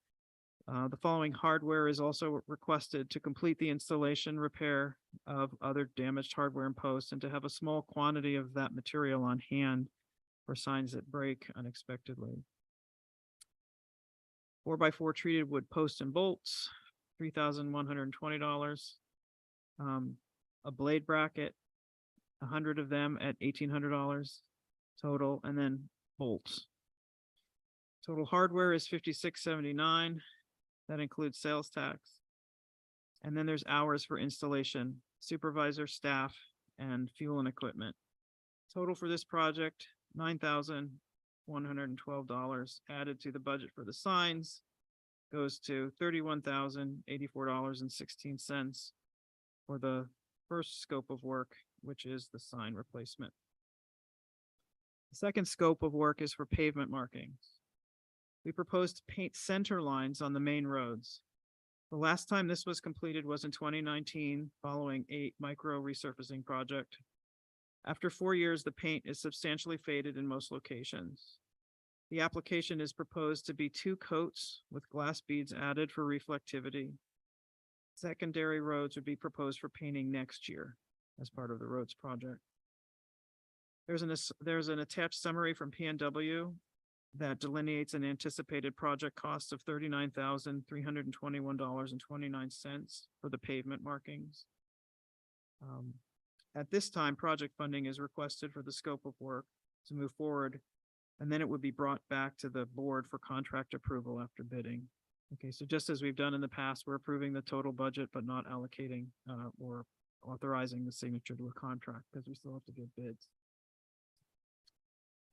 The following hardware is also requested to complete the installation, repair of other damaged hardware and posts, and to have a small quantity of that material on hand for signs that break unexpectedly. 4x4 treated wood posts and bolts, $3,120. A blade bracket, 100 of them at $1,800 total, and then bolts. Total hardware is $56.79. That includes sales tax. And then there's hours for installation, supervisor, staff, and fuel and equipment. Total for this project, $9,112 added to the budget for the signs goes to $31,084.16 for the first scope of work, which is the sign replacement. The second scope of work is for pavement markings. We propose to paint center lines on the main roads. The last time this was completed was in 2019, following a micro resurfacing project. After 4 years, the paint is substantially faded in most locations. The application is proposed to be 2 coats with glass beads added for reflectivity. Secondary roads would be proposed for painting next year as part of the roads project. There's an attached summary from PNW that delineates an anticipated project cost of $39,321.29 for the pavement markings. At this time, project funding is requested for the scope of work to move forward. And then it would be brought back to the board for contract approval after bidding. Okay, so just as we've done in the past, we're approving the total budget, but not allocating or authorizing the signature to a contract because we still have to give bids.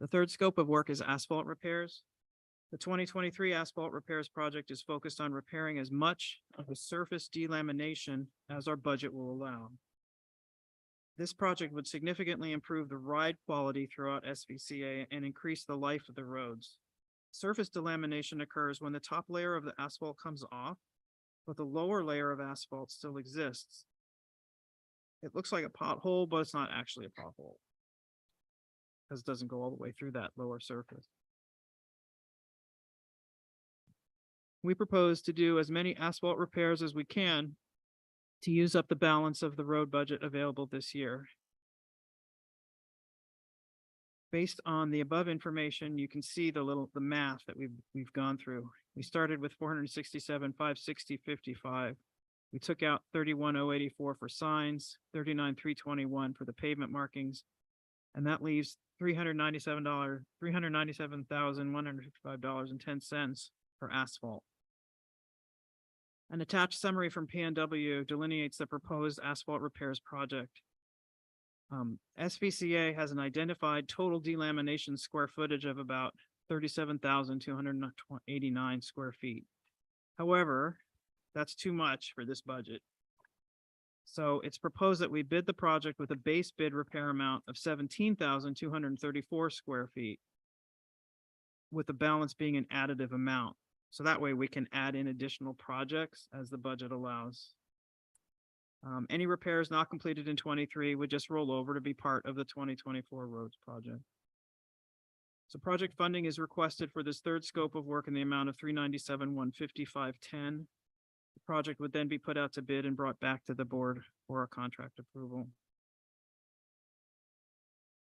The third scope of work is asphalt repairs. The 2023 asphalt repairs project is focused on repairing as much of the surface delamination as our budget will allow. This project would significantly improve the ride quality throughout SVCA and increase the life of the roads. Surface delamination occurs when the top layer of the asphalt comes off, but the lower layer of asphalt still exists. It looks like a pothole, but it's not actually a pothole because it doesn't go all the way through that lower surface. We propose to do as many asphalt repairs as we can to use up the balance of the road budget available this year. Based on the above information, you can see the math that we've gone through. We started with 467, 560, 55. We took out 31,084 for signs, 39,321 for the pavement markings, and that leaves $397,155.10 for asphalt. An attached summary from PNW delineates the proposed asphalt repairs project. SVCA has an identified total delamination square footage of about 37,289 square feet. However, that's too much for this budget. So it's proposed that we bid the project with a base bid repair amount of 17,234 square feet, with the balance being an additive amount. So that way we can add in additional projects as the budget allows. Any repairs not completed in 23 would just roll over to be part of the 2024 roads project. So project funding is requested for this third scope of work in the amount of $397,155.10. The project would then be put out to bid and brought back to the board for a contract approval.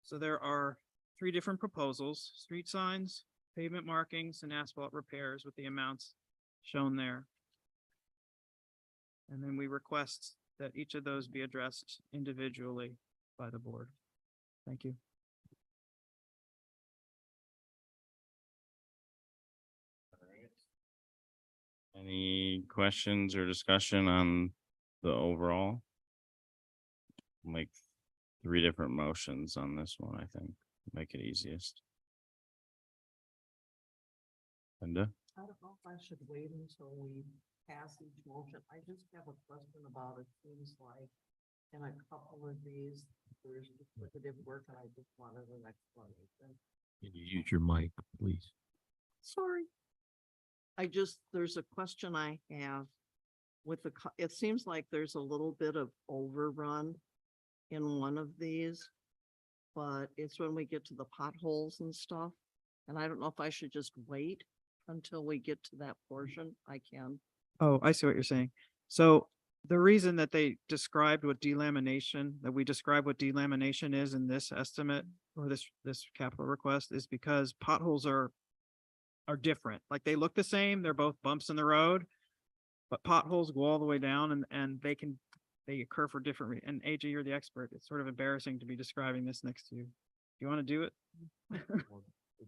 So there are 3 different proposals: street signs, pavement markings, and asphalt repairs with the amounts shown there. And then we request that each of those be addressed individually by the board. Thank you. Any questions or discussion on the overall? Make 3 different motions on this one, I think, make it easiest. Linda? I don't know if I should wait until we pass each motion. I just have a question about it. Seems like in a couple of these, there's duplicative work and I just wanted an explanation. Can you use your mic, please? Sorry. There's a question I have with it seems like there's a little bit of overrun in one of these, but it's when we get to the potholes and stuff. And I don't know if I should just wait until we get to that portion. I can. Oh, I see what you're saying. So the reason that we describe what delamination is in this estimate or this capital request is because potholes are different. Like they look the same. They're both bumps in the road, but potholes go all the way down and they occur for different and AJ, you're the expert. It's sort of embarrassing to be describing this next to you. Do you want to do it?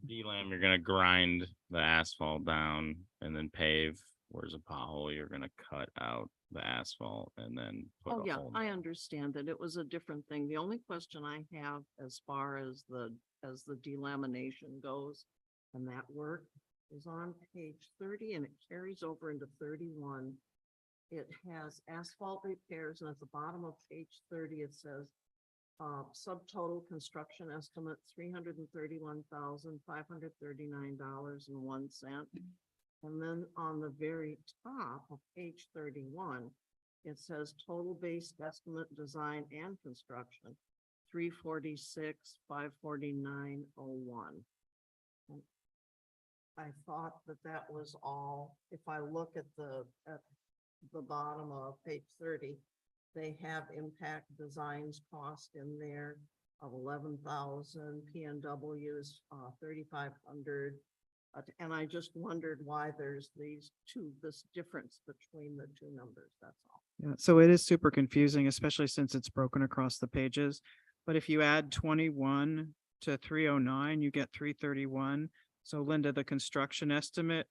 D-lam, you're gonna grind the asphalt down and then pave. Whereas a pothole, you're gonna cut out the asphalt and then put Oh, a yeah, hole. I understand that it was a different thing. The only question I have as far as the delamination goes and that work is on page 30 and it carries over into 31. It has asphalt repairs and at the bottom of page 30, it says subtotal construction estimate, $331,539.01. And then on the very top of page 31, it says total base estimate, design and construction, $346,549.01. I thought that was all. If I look at the bottom of page 30, they have impact designs cost in there of 11,000, PNW's 3,500. And I just wondered why there's this difference between the two numbers. That's all. Yeah, so it is super confusing, especially since it's broken across the pages. But if you add 21 to 309, you get 331. So Linda, the construction estimate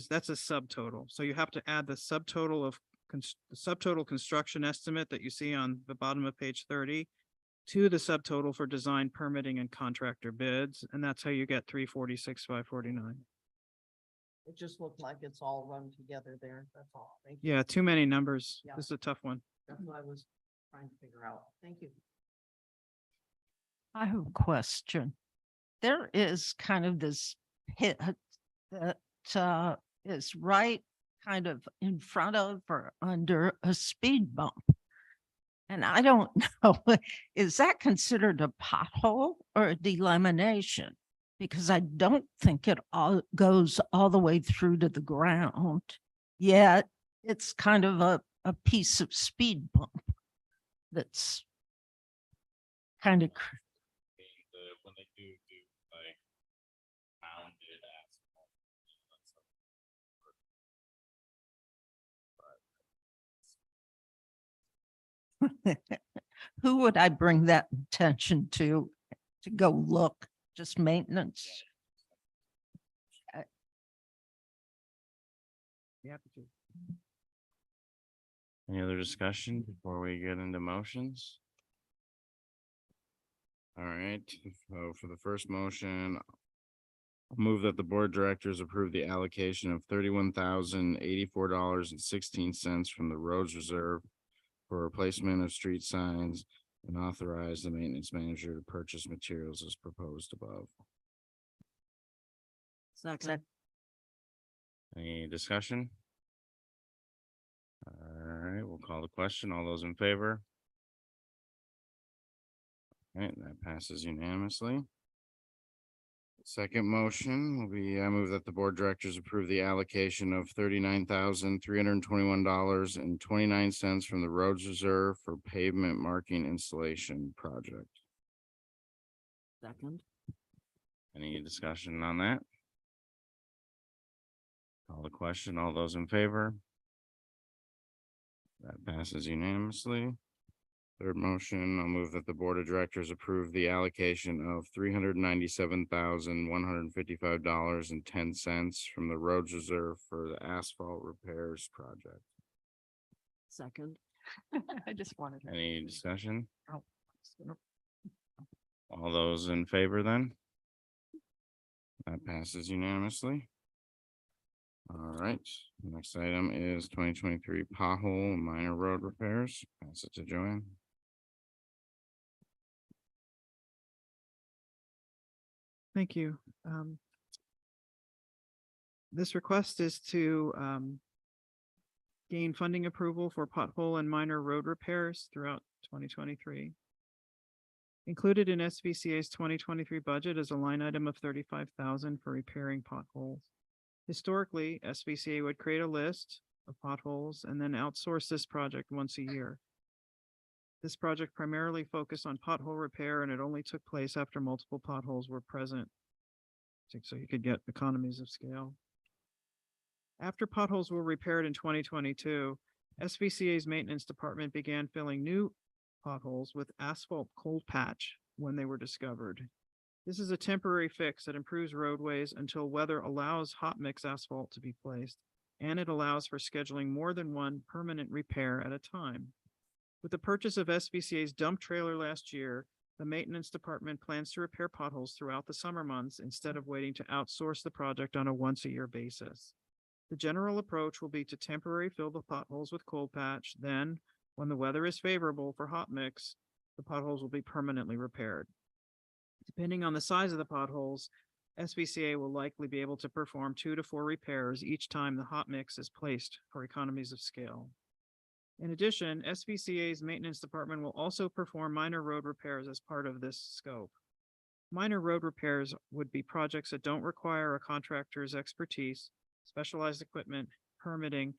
that's a subtotal. So you have to add the subtotal of the subtotal construction estimate that you see on the bottom of page 30 to the subtotal for design, permitting, and contractor bids. And that's how you get 346, 549. It just looked like it's all run together there. That's all. Thank you. Yeah, too many numbers. Yeah. This is a tough one. That's what I was trying to figure out. Thank you. I have a question. There is kind of this pit that is right kind of in front of or under a speed bump. And I don't know, is that considered a pothole or a delamination? Because I don't think it all goes all the way through to the ground. Yet it's kind of a piece of speed bump that's kind of When they do like pounded asphalt. who would I bring that attention to go look? Just maintenance? Any other discussion before we get into motions? All right, so for the first motion, I'll move that the board of directors approve the allocation of $31,084.16 from the roads reserve for replacement of street signs and authorize the maintenance manager to purchase materials as proposed above. Second. Any discussion? All right, we'll call the question. All those in favor? All right, that passes unanimously. Second motion will be, I move that the board of directors approve the allocation of $39,321.29 from the roads reserve for pavement marking installation project. Second. Any discussion on that? Call the question. All those in favor? That passes unanimously. Third motion, I'll move that the board of directors approve the allocation of $397,155.10 from the roads reserve for the asphalt repairs project. Second. I just wanted. Any discussion? Oh. All those in favor then? That passes unanimously. All right, next item is 2023 pothole and minor road repairs. Pass it to Joanne. Thank you. This request is to gain funding approval for pothole and minor road repairs throughout 2023. Included in SVCA's 2023 budget is a line item of $35,000 for repairing potholes. Historically, SVCA would create a list of potholes and then outsource this project once a year. This project primarily focused on pothole repair, and it only took place after multiple potholes were present, so you could get economies of scale. After potholes were repaired in 2022, SVCA's maintenance department began filling new potholes with asphalt cold patch when they were discovered. This is a temporary fix that improves roadways until weather allows hot mix asphalt to be placed, and it allows for scheduling more than one permanent repair at a time. With the purchase of SVCA's dump trailer last year, the maintenance department plans to repair potholes throughout the summer months instead of waiting to outsource the project on a once-a-year basis. The general approach will be to temporarily fill the potholes with cold patch, then, when the weather is favorable for hot mix, the potholes will be permanently repaired. Depending on the size of the potholes, SVCA will likely be able to perform 2 to 4 repairs each time the hot mix is placed for economies of scale. In addition, SVCA's maintenance department will also perform minor road repairs as part of this scope. Minor road repairs would be projects that don't require a contractor's expertise, specialized equipment, permitting,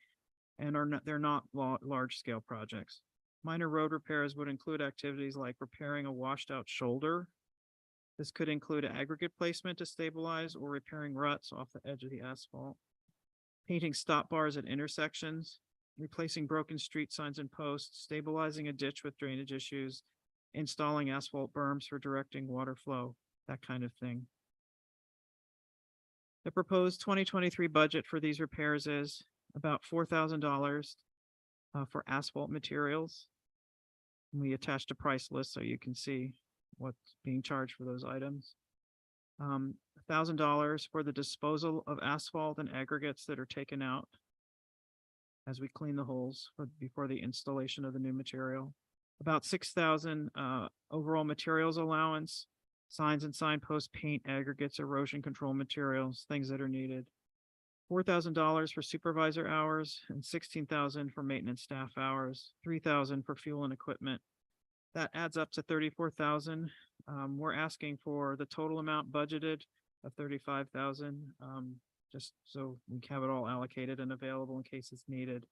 and they're not large-scale projects. Minor road repairs would include activities like repairing a washed-out shoulder. This could include aggregate placement to stabilize or repairing ruts off the edge of the asphalt, painting stop bars at intersections, replacing broken street signs and posts, stabilizing a ditch with drainage issues, installing asphalt berms for directing water flow, that kind of thing. The proposed 2023 budget for these repairs is about $4,000 for asphalt materials. We attached a price list so you can see what's being charged for those items. $1,000 for the disposal of asphalt and aggregates that are taken out as we clean the holes before the installation of the new material. About 6,000 overall materials allowance, signs and signposts, paint, aggregates, erosion control materials, things that are needed. $4,000 for supervisor hours and 16,000 for maintenance staff hours, 3,000 for fuel and equipment. That adds up to 34,000. We're asking for the total amount budgeted of 35,000, just so we have it all allocated and available in case it's needed.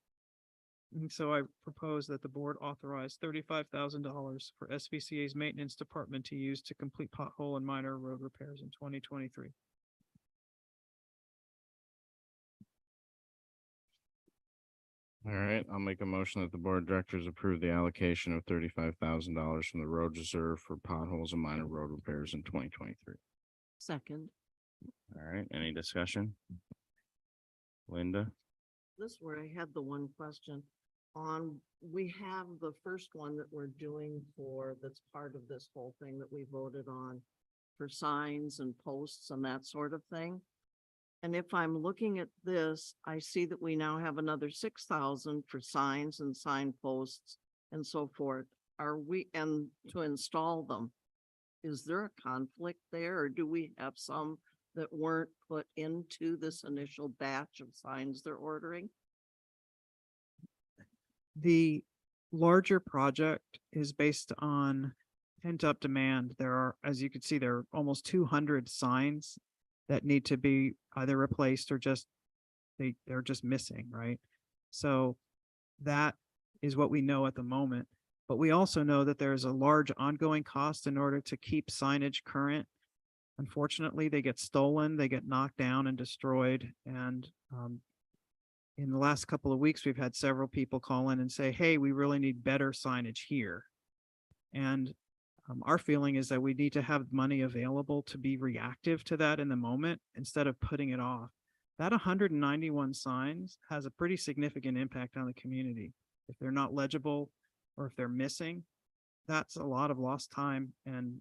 And so I propose that the board authorize $35,000 for SVCA's maintenance department to use to complete pothole and minor road repairs in 2023. All right, I'll make a motion that the board of directors approve the allocation of $35,000 from the road reserve for potholes and minor road repairs in 2023. Second, All right, any discussion? Linda? this is where I had the one question on, we have the first one that we're doing for, that's part of this whole thing that we voted on for signs and posts and that sort of thing. And if I'm looking at this, I see that we now have another 6,000 for signs and signposts and so forth. Are we, and to install them, is there a conflict there, or do we have some that weren't put into this initial batch of signs they're ordering? The larger project is based on pent-up demand. There are, as you can see, there are almost 200 signs that need to be either replaced or just, they're just missing, right? So that is what we know at the moment. But we also know that there's a large ongoing cost in order to keep signage current. Unfortunately, they get stolen, they get knocked down and destroyed. And in the last couple of weeks, we've had several people call in and say, hey, we really need better signage here. And our feeling is that we need to have money available to be reactive to that in the moment instead of putting it off. That 191 signs has a pretty significant impact on the community. If they're not legible or if they're missing, that's a lot of lost time and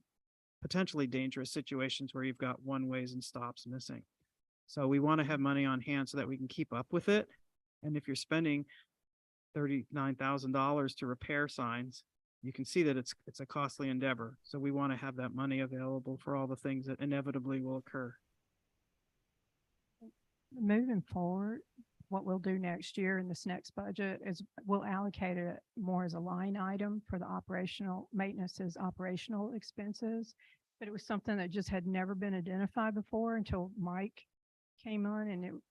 potentially dangerous situations where you've got one-ways and stops missing. So we want to have money on hand so that we can keep up with it. And if you're spending $39,000 to repair signs, you can see that it's a costly endeavor. So we want to have that money available for all the things that inevitably will occur. Moving forward, what we'll do next year in this next budget is we'll allocate it more as a line item for the operational maintenance's operational expenses. But it was something that just had never been identified before until Mike came on, and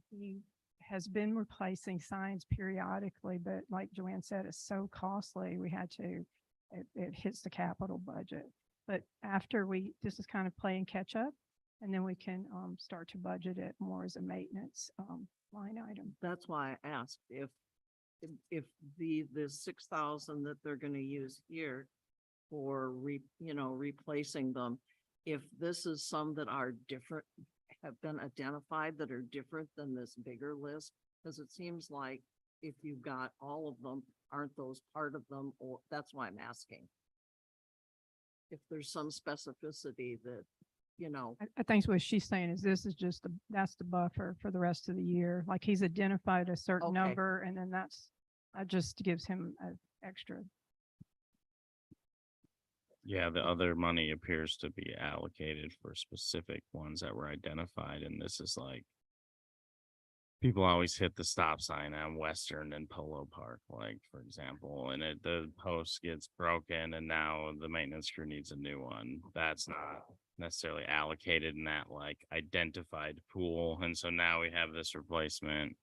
he has been replacing signs periodically, but like Joanne said, it's so costly. We had to, it hits the capital budget. But after this is kind of playing catch up, and then we can start to budget it more as a maintenance line item. That's why I asked if the 6,000 that they're going to use here for replacing them, if this is some that are different, have been identified that are different than this bigger list, because it seems like if you've got all of them, aren't those part of them? Or that's why I'm asking. If there's some specificity that, I think what she's saying is this is just that's the buffer for the rest of the year. Like he's identified a certain Okay. number, and then that just gives him an extra. Yeah, the other money appears to be allocated for specific ones that were identified, and this is like people always hit the stop sign on Western and Polo Park, like for example, and the post gets broken and now the maintenance crew needs a new one. That's not necessarily allocated in that like identified pool. And so now we have this replacement.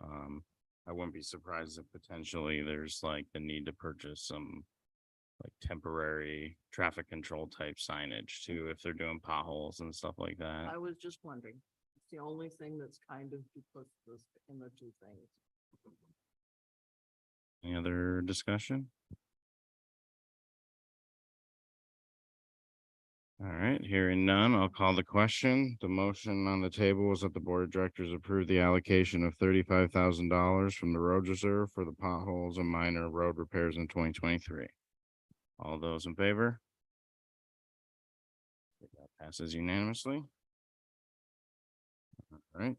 I wouldn't be surprised if potentially there's like the need to purchase some like temporary traffic control type signage too, if they're doing potholes and stuff like that. I was just wondering. It's the only thing that's kind of duplicitous in the two things. Any other discussion? All right, hearing none, I'll call the question. The motion on the table was that the board of directors approve the allocation of $35,000 from the road reserve for the potholes and minor road repairs in 2023. All those in favor? That passes unanimously. All right,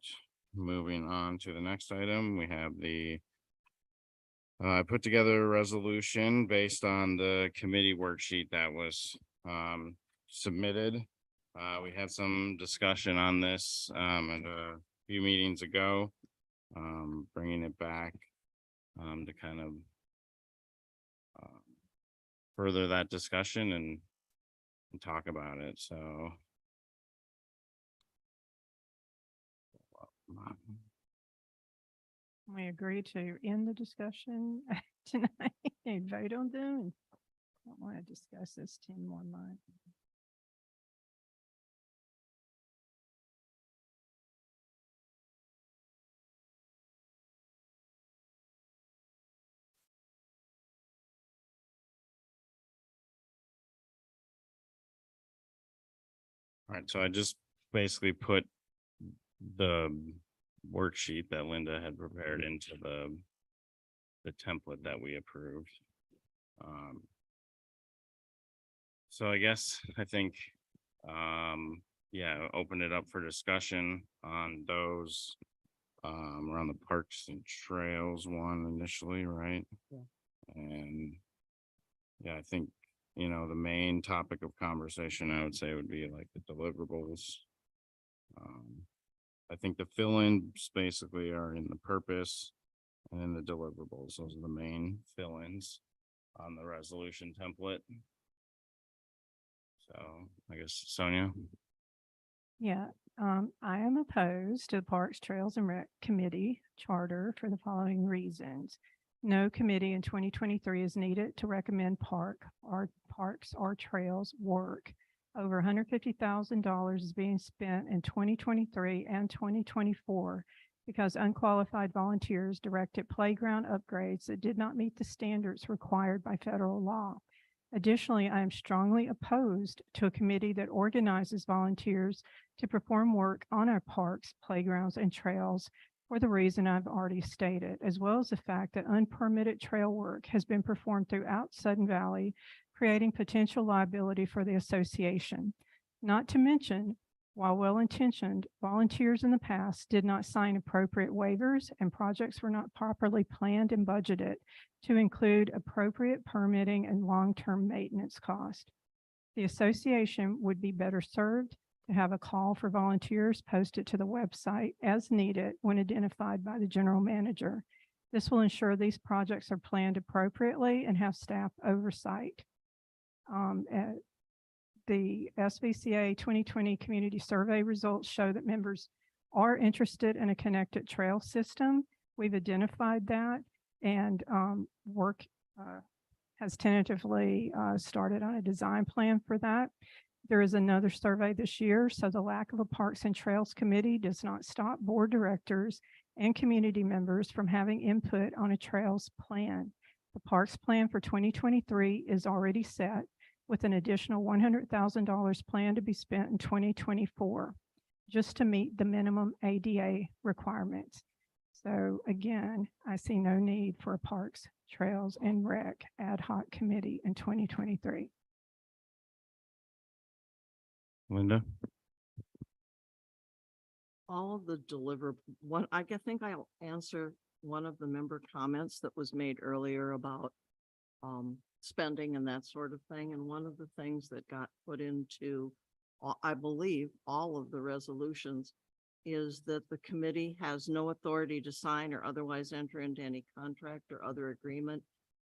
moving on to the next item, we have the I put together a resolution based on the committee worksheet that was submitted. We had some discussion on this at a few meetings ago, bringing it back to kind of further that discussion and talk about it. So We agree to end the discussion tonight and vote on them. And I don't want to discuss this 10 more months. all right, so I just basically put the worksheet that Linda had prepared into the template that we approved. So I guess I think yeah, open it up for discussion on those around the parks and trails one initially, right? Yeah. And yeah, I think, you know, the main topic of conversation, I would say, would be like the deliverables. I think the fill-ins basically are in the purpose and in the deliverables. Those are the main fill-ins on the resolution template. So I guess Sonia. Yeah, I am opposed to the Parks, Trails and Rec Committee charter for the following reasons. No committee in 2023 is needed to recommend parks or trails work. Over $150,000 is being spent in 2023 and 2024 because unqualified volunteers directed playground upgrades that did not meet the standards required by federal law. Additionally, I am strongly opposed to a committee that organizes volunteers to perform work on our parks, playgrounds, and trails for the reason I've already stated, as well as the fact that unpermitted trail work has been performed throughout Sudden Valley, creating potential liability for the association. Not to mention, while well-intentioned, volunteers in the past did not sign appropriate waivers and projects were not properly planned and budgeted to include appropriate permitting and long-term maintenance cost. The association would be better served to have a call for volunteers posted to the website as needed when identified by the general manager. This will ensure these projects are planned appropriately and have staff oversight. The SVCA 2020 community survey results show that members are interested in a connected trail system. We've identified that, and work has tentatively started on a design plan for that. There is another survey this year, so the lack of a Parks and Trails Committee does not stop board directors and community members from having input on a trails plan. The Parks Plan for 2023 is already set, with an additional $100,000 planned to be spent in 2024, just to meet the minimum ADA requirements. So again, I see no need for a Parks, Trails, and Rec ad hoc committee in 2023. Linda. All of the I think I'll answer one of the member comments that was made earlier about spending and that sort of thing. And one of the things that got put into, I believe, all of the resolutions is that the committee has no authority to sign or otherwise enter into any contract or other agreement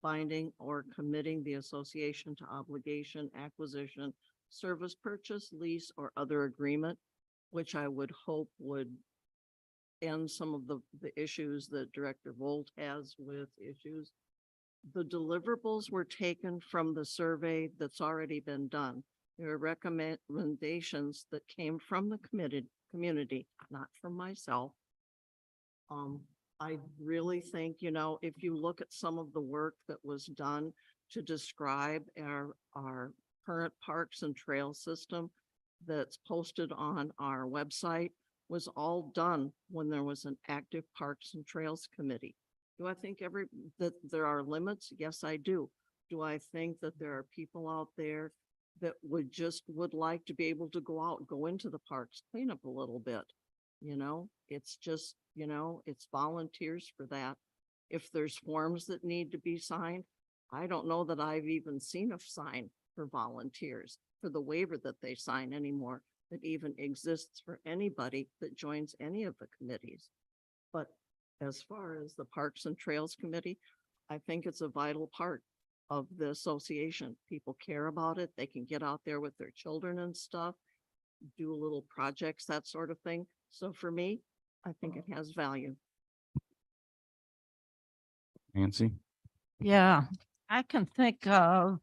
binding or committing the association to obligation, acquisition, service purchase, lease, or other agreement, which I would hope would end some of the issues that Director Volt has with issues. The deliverables were taken from the survey that's already been done. There are recommendations that came from the community, not from myself, I really think, if you look at some of the work that was done to describe our current parks and trail system that's posted on our website was all done when there was an active Parks and Trails Committee. Do I think that there are limits? Yes, I do. Do I think that there are people out there that would like to be able to go into the parks, clean up a little bit? It's just, it's volunteers for that. If there's forms that need to be signed, I don't know that I've even seen a sign for volunteers for the waiver that they sign anymore that even exists for anybody that joins any of the committees. But as far as the Parks and Trails Committee, I think it's a vital part of the association. People care about it. They can get out there with their children and stuff, do little projects, that sort of thing. So for me, I think it has value. Nancy? Yeah, I can think of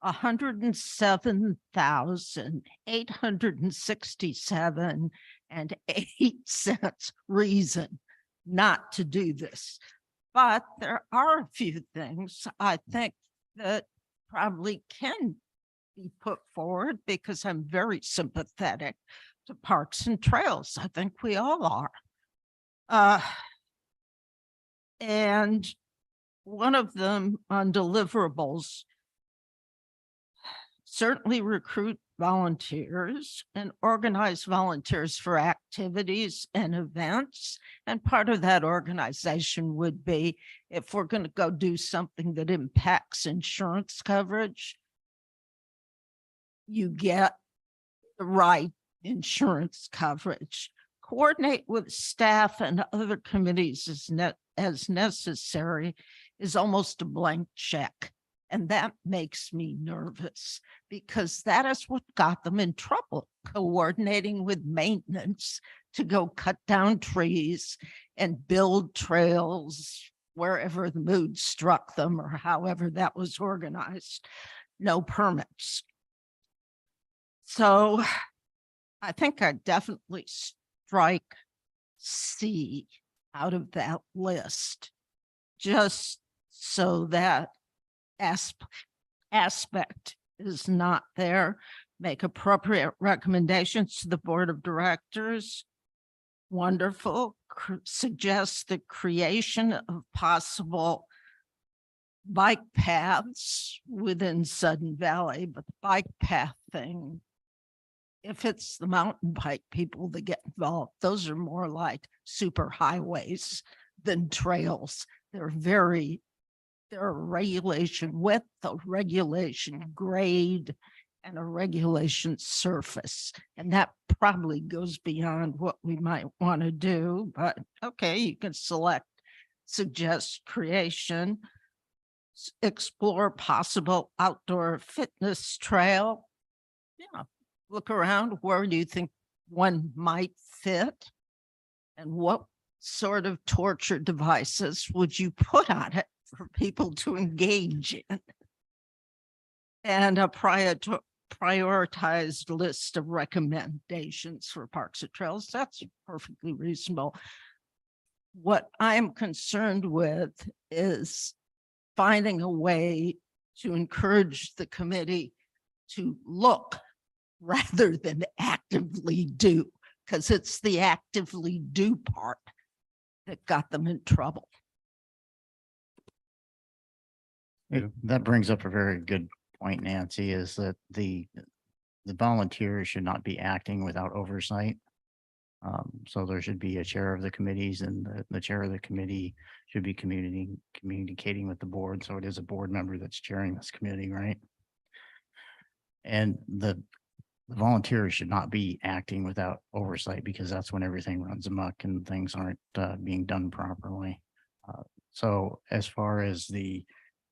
107,867.08 reason not to do this. But there are a few things I think that probably can be put forward because I'm very sympathetic to parks and trails. I think we all are. And one of them on deliverables, certainly recruit volunteers and organize volunteers for activities and events. And part of that organization would be if we're going to go do something that impacts insurance coverage, you get the right insurance coverage. Coordinate with staff and other committees as necessary is almost a blank check. And that makes me nervous because that is what got them in trouble, coordinating with maintenance to go cut down trees and build trails wherever the mood struck them or however that was organized. No permits. So I think I definitely strike C out of that list, just so that aspect is not there. Make appropriate recommendations to the board of directors. Wonderful. Suggest the creation of possible bike paths within Sudden Valley, but the bike path thing, if it's the mountain bike people that get involved, those are more like super highways than trails. They're a regulation width, a regulation grade, and a regulation surface. And that probably goes beyond what we might want to do, but okay, you can suggest creation, explore possible outdoor fitness trail. Yeah, look around, where do you think one might fit? And what sort of torture devices would you put on it for people to engage in? And a prioritized list of recommendations for parks and trails. That's perfectly reasonable. What I'm concerned with is finding a way to encourage the committee to look rather than actively do, because it's the actively do part that got them in trouble. That brings up a very good point, Nancy, is that the volunteers should not be acting without oversight. So there should be a chair of the committees, and the chair of the committee should be communicating with the board. So it is a board member that's chairing this committee, right? And the volunteers should not be acting without oversight, because that's when everything runs amok and things aren't being done properly. So as far as the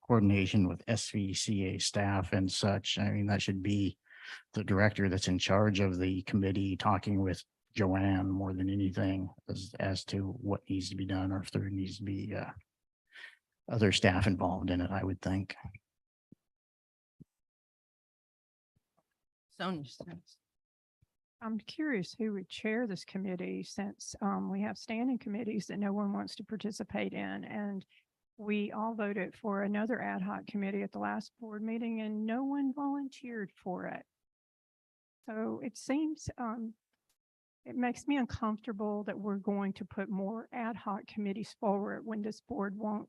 coordination with SVCA staff and such, I mean, that should be the director that's in charge of the committee talking with Joanne more than anything as to what needs to be done, or if there needs to be other staff involved in it, I would think. Sonia says. I'm curious who would chair this committee since we have standing committees that no one wants to participate in. And we all voted for another ad hoc committee at the last board meeting and no one volunteered for it. So it seems, it makes me uncomfortable that we're going to put more ad hoc committees forward when this board won't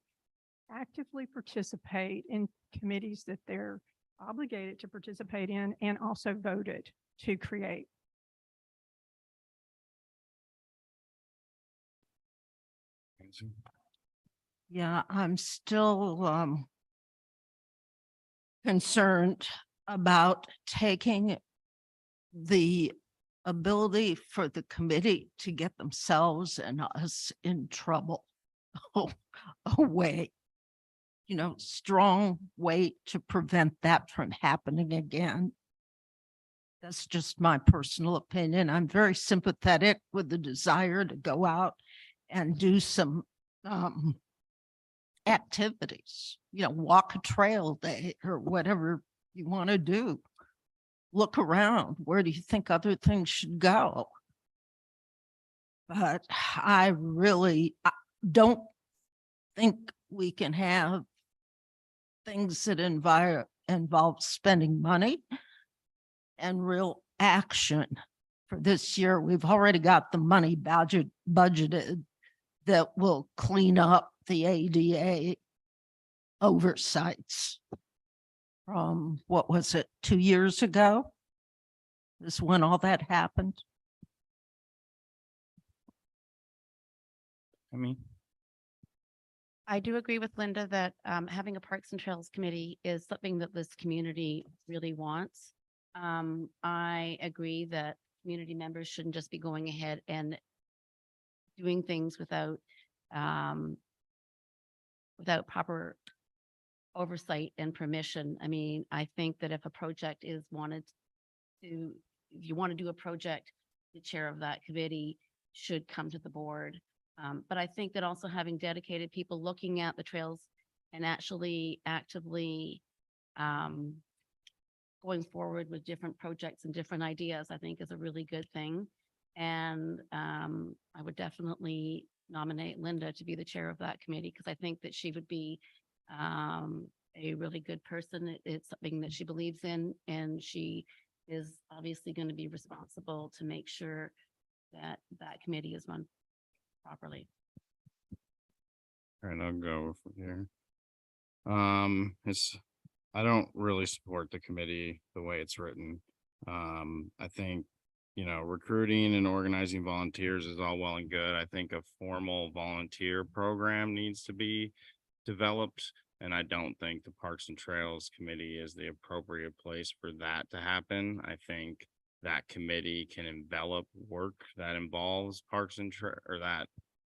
actively participate in committees that they're obligated to participate in and also voted to create. Yeah, I'm still concerned about taking the ability for the committee to get themselves and us in trouble away. You know, strong way to prevent that from happening again. That's just my personal opinion. I'm very sympathetic with the desire to go out and do some activities, you know, walk a trail day or whatever you want to do. Look around. Where do you think other things should go? But I really don't think we can have things that involve spending money and real action. For this year, we've already got the money budgeted that will clean up the ADA oversights from, what was it, 2 years ago? Is when all that happened. I mean, I do agree with Linda that having a Parks and Trails Committee is something that this community really wants. I agree that community members shouldn't just be going ahead and doing things without proper oversight and permission. I mean, I think that if a project is if you want to do a project, the chair of that committee should come to the board. But I think that also having dedicated people looking at the trails and actually actively going forward with different projects and different ideas, I think is a really good thing. And I would definitely nominate Linda to be the chair of that committee because I think that she would be a really good person. It's something that she believes in, and she is obviously going to be responsible to make sure that that committee is run properly. all right, I'll go from here. I don't really support the committee the way it's written. I think, you know, recruiting and organizing volunteers is all well and good. I think a formal volunteer program needs to be developed. And I don't think the Parks and Trails Committee is the appropriate place for that to happen. I think that committee can envelop work that involves Parks and or that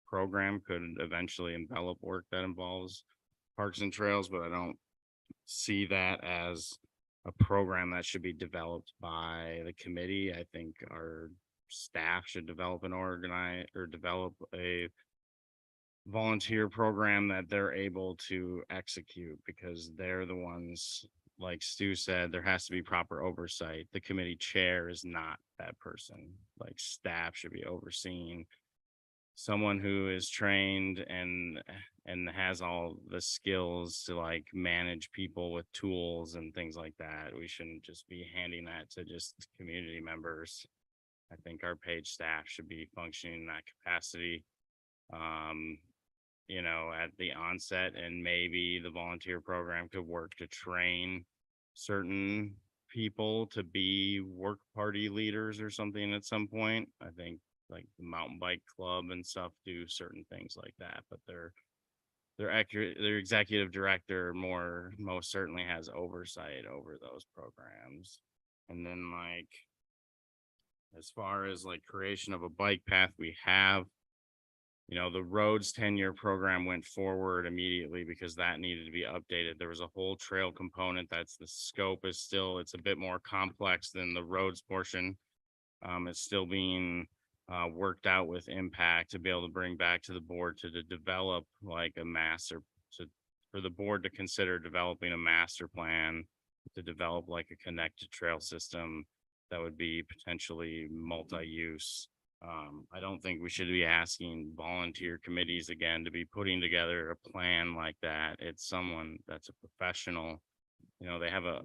program could eventually envelop work that involves Parks and Trails, but I don't see that as a program that should be developed by the committee. I think our staff should develop develop a volunteer program that they're able to execute because they're the ones, like Stu said, there has to be proper oversight. The committee chair is not that person. Like staff should be overseeing someone who is trained and has all the skills to like manage people with tools and things like that. We shouldn't just be handing that to just community members. I think our paid staff should be functioning in that capacity. You know, at the onset, and maybe the volunteer program could work to train certain people to be work party leaders or something at some point. I think like the mountain bike club and stuff do certain things like that, but their executive director most certainly has oversight over those programs. And then like as far as like creation of a bike path, we have, you know, the roads 10-year program went forward immediately because that needed to be updated. There was a whole trail component that's the scope is still, it's a bit more complex than the roads portion. It's still being worked out with impact to be able to bring back to the board to develop like a for the board to consider developing a master plan to develop like a connected trail system that would be potentially multi-use. I don't think we should be asking volunteer committees again to be putting together a plan like that. It's someone that's a professional. You know, they have a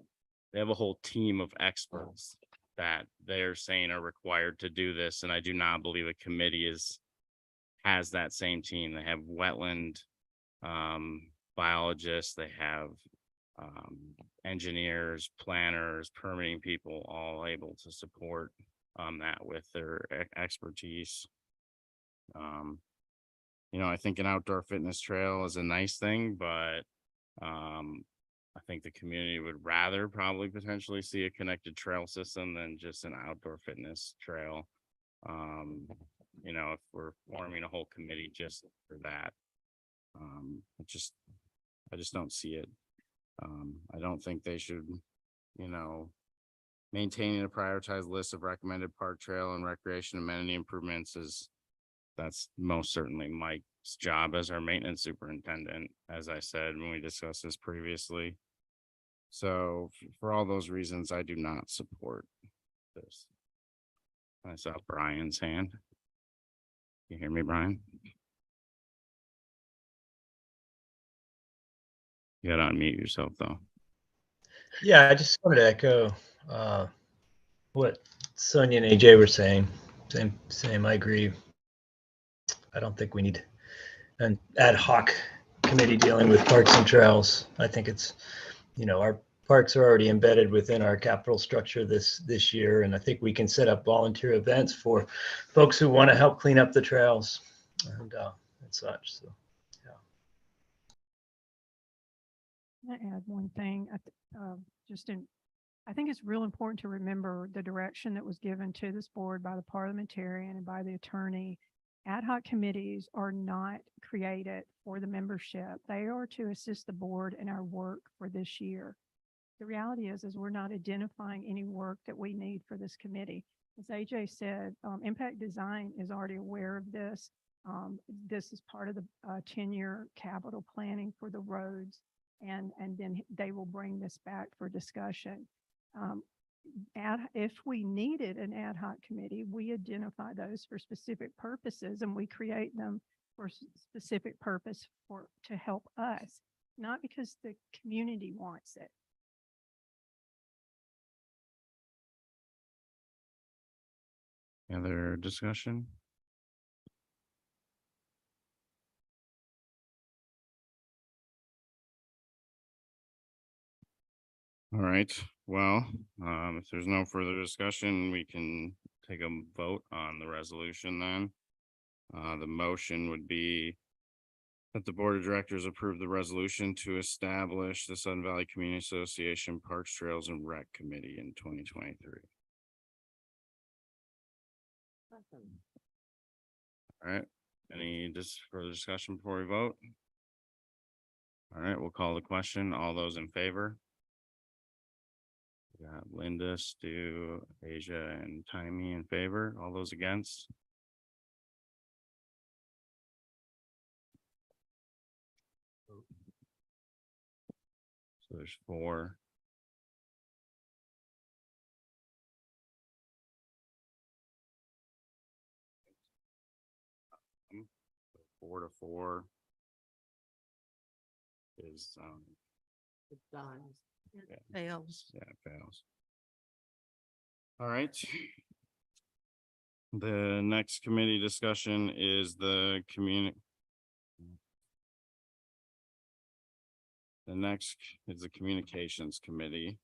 whole team of experts that they're saying are required to do this. And I do not believe a committee has that same team. They have wetland biologists, they have engineers, planners, permitting people, all able to support that with their expertise. You know, I think an outdoor fitness trail is a nice thing, but I think the community would rather probably potentially see a connected trail system than just an outdoor fitness trail. You know, if we're forming a whole committee just for that, I just don't see it. I don't think they should, you know, maintaining a prioritized list of recommended park trail and recreation amenity improvements that's most certainly Mike's job as our maintenance superintendent, as I said when we discussed this previously. So for all those reasons, I do not support this. I saw Brian's hand. You hear me, Brian? You gotta unmute yourself though. Yeah, I just wanted to echo what Sonia and AJ were saying. Same. I agree. I don't think we need an ad hoc committee dealing with parks and trails. I think it's, you know, our parks are already embedded within our capital structure this year, and I think we can set up volunteer events for folks who want to help clean up the trails and such. So. I add one thing, I think it's real important to remember the direction that was given to this board by the parliamentarian and by the attorney. Ad hoc committees are not created for the membership. They are to assist the board in our work for this year. The reality is we're not identifying any work that we need for this committee. As AJ said, Impact Design is already aware of this. This is part of the 10-year capital planning for the roads. And then they will bring this back for discussion. If we needed an ad hoc committee, we identify those for specific purposes and we create them for specific purpose to help us, not because the community wants it. Other discussion? All right, well, if there's no further discussion, we can take a vote on the resolution then. The motion would be that the Board of Directors approve the resolution to establish the Sun Valley Community Association Parks, Trails and Rec Committee in 2023. All right, any further discussion before we vote? All right, we'll call the question. All those in favor? We got Linda, Stu, Asia, and Timey in favor. All those against? So there's 4. Four to 4 is It dies. yeah. Fails. Yeah, it fails. All right. The next committee discussion is the communications committee.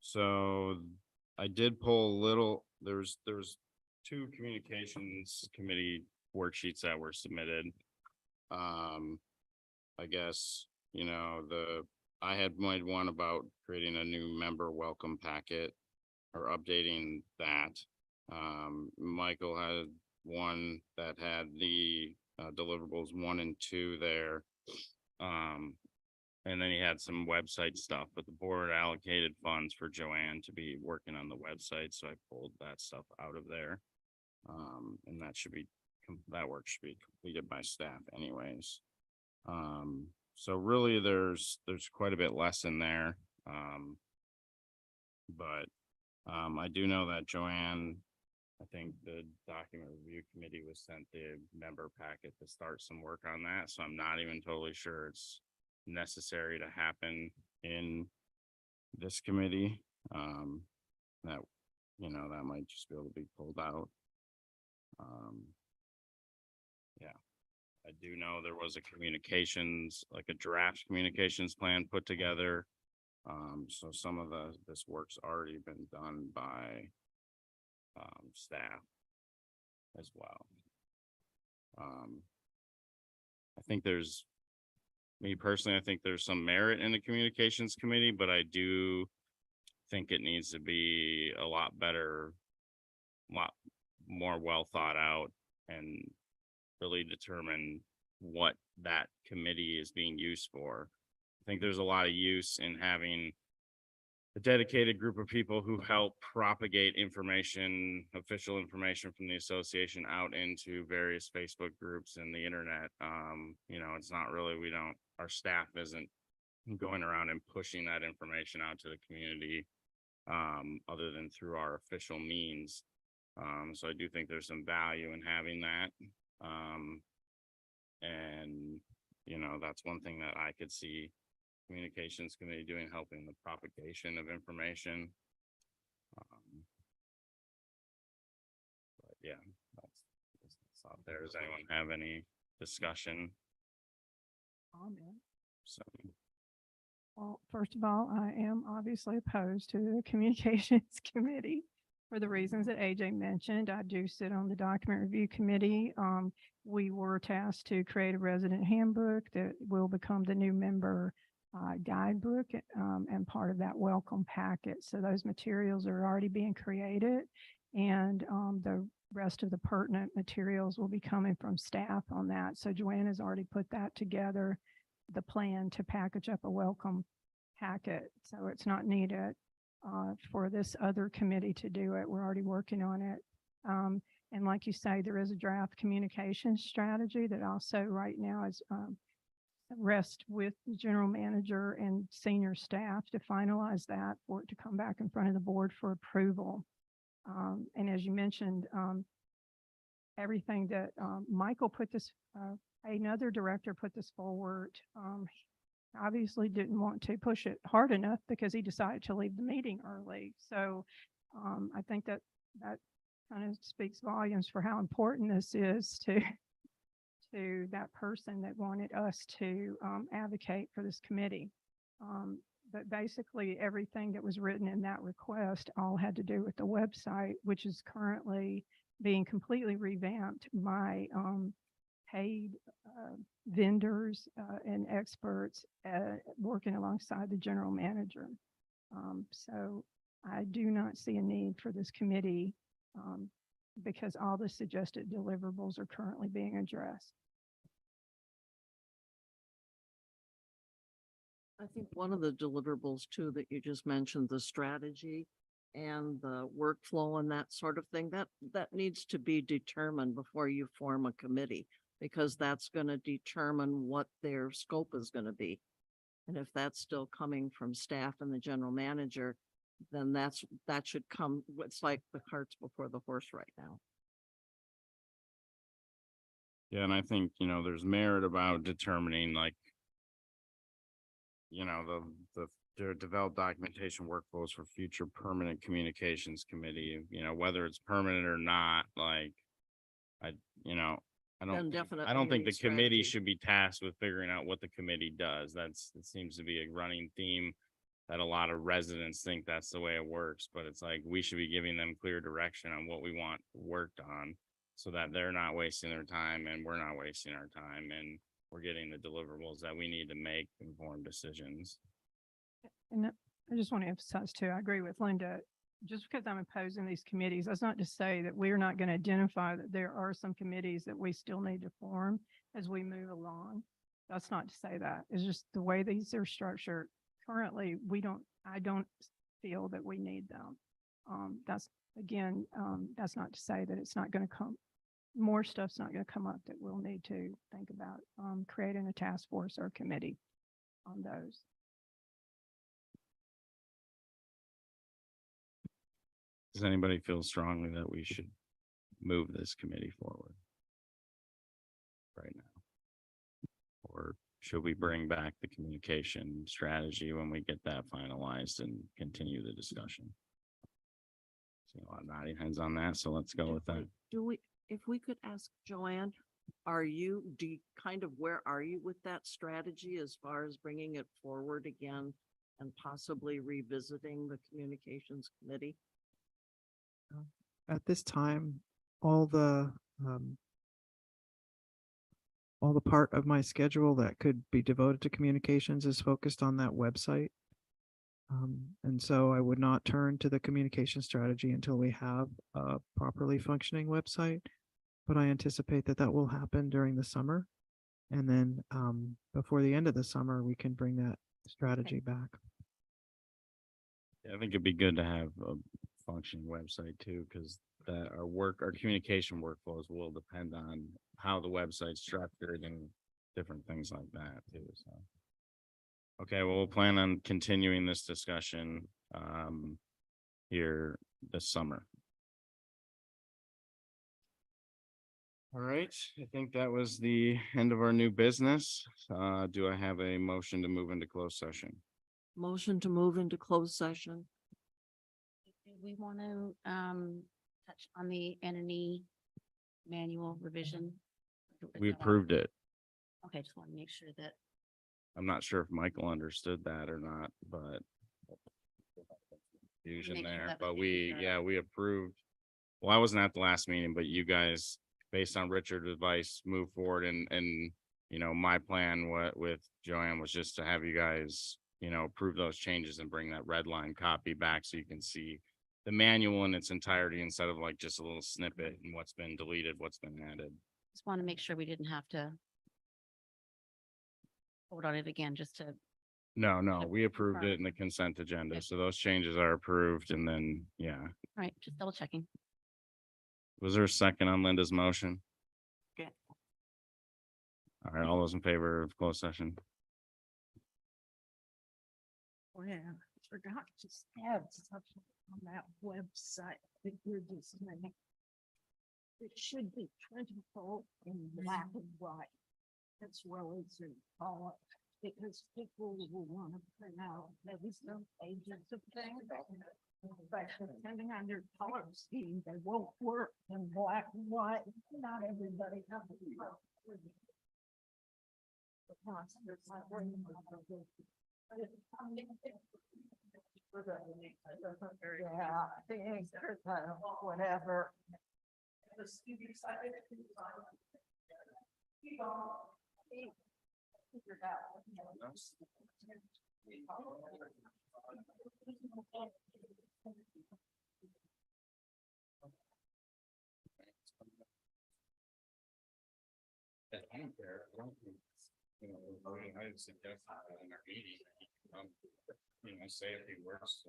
So I did pull a little, there's 2 communications committee worksheets that were submitted. I guess, you know, I had made one about creating a new member welcome packet or updating that. Michael had one that had the deliverables 1 and 2 there. And then he had some website stuff, but the board allocated funds for Joanne to be working on the website. So I pulled that stuff out of there. And that work should be completed by staff anyways. So really there's quite a bit less in there. But I do know that Joanne, I think the document review committee was sent the member packet to start some work on that. So I'm not even totally sure it's necessary to happen in this committee. That, you know, that might just be able to be pulled out. Yeah, I do know there was a communications, like a draft communications plan put together. So some of this work's already been done by staff as well. I think me personally, I think there's some merit in the communications committee, but I do think it needs to be a lot better, lot more well thought out, and really determine what that committee is being used for. I think there's a lot of use in having a dedicated group of people who help propagate information, official information from the association out into various Facebook groups and the internet. You know, it's not really, our staff isn't going around and pushing that information out to the community, other than through our official means. So I do think there's some value in having that. And, you know, that's one thing that I could see communications committee doing, helping the propagation of information. But yeah, that's out there. Does anyone have any discussion? Comment. So, Well, first of all, I am obviously opposed to the communications committee for the reasons that AJ mentioned. I do sit on the document review committee. We were tasked to create a resident handbook that will become the new member guidebook and part of that welcome packet. So those materials are already being created, and the rest of the pertinent materials will be coming from staff on that. So Joanne has already put that together, the plan to package up a welcome packet. So it's not needed for this other committee to do it. We're already working on it. And like you say, there is a draft communication strategy that also right now is rest with the general manager and senior staff to finalize that for it to come back in front of the board for approval. And as you mentioned, everything that Michael put this, another director put this forward, obviously didn't want to push it hard enough because he decided to leave the meeting early. So I think that kind of speaks volumes for how important this is to that person that wanted us to advocate for this committee. But basically everything that was written in that request all had to do with the website, which is currently being completely revamped by paid vendors and experts working alongside the general manager. So I do not see a need for this committee because all the suggested deliverables are currently being addressed. I think one of the deliverables too that you just mentioned, the strategy and the workflow and that sort of thing, that needs to be determined before you form a committee, because that's going to determine what their scope is going to be. And if that's still coming from staff and the general manager, then that should come. It's like the carts before the horse right now. yeah, and I think, you know, there's merit about determining, like, you know, the develop documentation workflows for future permanent communications committee, you know, whether it's permanent or not, like, I don't think the committee should be tasked with figuring out what the committee does. It seems to be a running theme that a lot of residents think that's the way it works, but it's like, we should be giving them clear direction on what we want worked on so that they're not wasting their time and we're not wasting our time, and we're getting the deliverables that we need to make informed decisions. And I just want to emphasize too, I agree with Linda. Just because I'm opposing these committees, that's not to say that we're not going to identify that there are some committees that we still need to form as we move along. That's not to say that. It's just the way these are structured. Currently, I don't feel that we need them. That's not to say that it's not going to come. More stuff's not going to come up that we'll need to think about creating a task force or committee on those. Does anybody feel strongly that we should move this committee forward? Right now? Or should we bring back the communication strategy when we get that finalized and continue the discussion? So I'm nodding heads on that, so let's go with that. If we could ask Joanne, where are you with that strategy as far as bringing it forward again and possibly revisiting the communications committee? At this time, all the part of my schedule that could be devoted to communications is focused on that website. And so I would not turn to the communication strategy until we have a properly functioning website. But I anticipate that that will happen during the summer. And then before the end of the summer, we can bring that strategy back. Yeah, I think it'd be good to have a functioning website too, because our communication workflows will depend on how the website's structured and different things like that too, so. Okay, well, we'll plan on continuing this discussion here this summer. All right, I think that was the end of our new business. Do I have a motion to move into closed session? Motion to move into closed session. Do we want to touch on the NNE manual revision? Is We that on? approved it. Okay, just want to make sure that. I'm not sure if Michael understood that or not, but confusion Make sure there, that was but taken care of. we approved. Well, I wasn't at the last meeting, but you guys, based on Richard's advice, move forward and, you know, my plan with Joanne was just to have you guys, you know, approve those changes and bring that red line copy back so you can see the manual in its entirety instead of like just a little snippet and what's been deleted, what's been added. Just want to make sure we didn't have to vote on it again, just to. No, Yep, we approved confirm. it in the consent agenda. Yep. So those changes are approved and then, yeah. All right, just double checking. Was there a second on Linda's motion? Okay. All right, all those in favor of closed session? Well, I forgot to add something on that website that you're just making. It should be printable in black and white as well as in color, because people will want to print out maybe some pages of things. But depending on your color scheme, they won't work in black and white. Not everybody has a color. Yeah, things, whatever. I don't care. I don't think, you know, I suggest that in our meeting, you know, say a few words.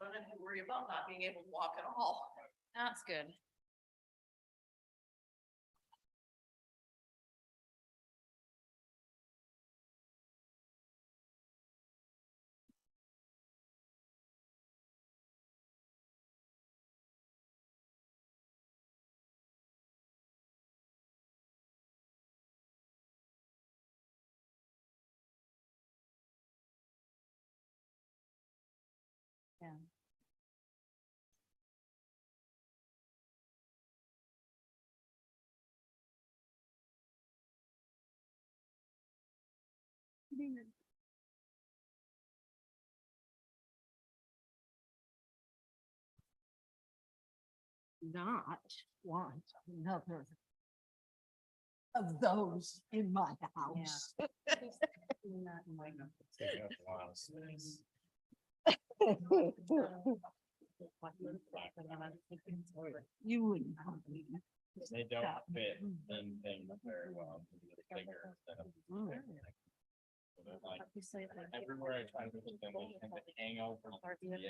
Don't have to worry about not being able to walk at all. That's good. Yeah. Not want another of those in my house. You wouldn't. They don't fit in things very well. Bigger than everywhere I try to put them, they tend to hang over the edge.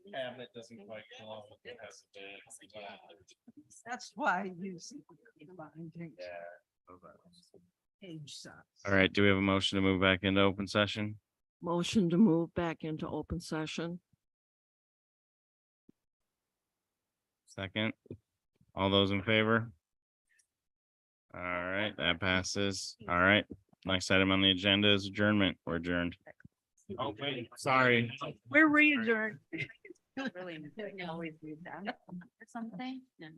The cabinet doesn't quite go off with the rest of it. That's why I use binding Yeah. page size. All right, do we have a motion to move back into open session? Motion to move back into open session. Second, all those in favor? All right, that passes. All right, next item on the agenda is adjournment. We're adjourned. Oh, wait, sorry. We're re-adjourned. Really, you always do that or something. Yeah.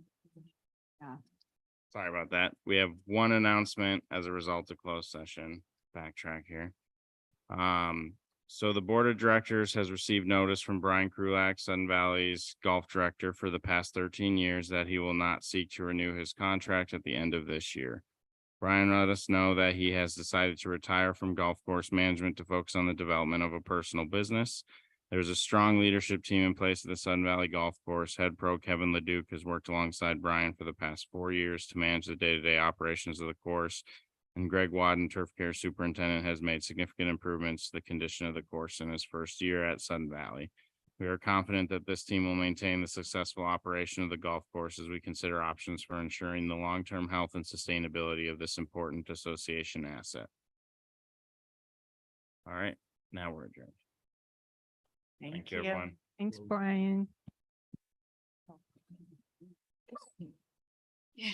Sorry about that. We have one announcement as a result of closed session. Backtrack here. So the board of directors has received notice from Brian Krulak, Sun Valley's golf director for the past 13 years, that he will not seek to renew his contract at the end of this year. Brian let us know that he has decided to retire from golf course management to focus on the development of a personal business. There's a strong leadership team in place at the Sun Valley Golf Course. Head pro Kevin Leduc has worked alongside Brian for the past 4 years to manage the day-to-day operations of the course. And Greg Wadden, turf care superintendent, has made significant improvements to the condition of the course in his first year at Sun Valley. We are confident that this team will maintain the successful operation of the golf course as we consider options for ensuring the long-term health and sustainability of this important association asset. All right, now we're adjourned. Thank you, everyone. Thanks, Brian. Yeah.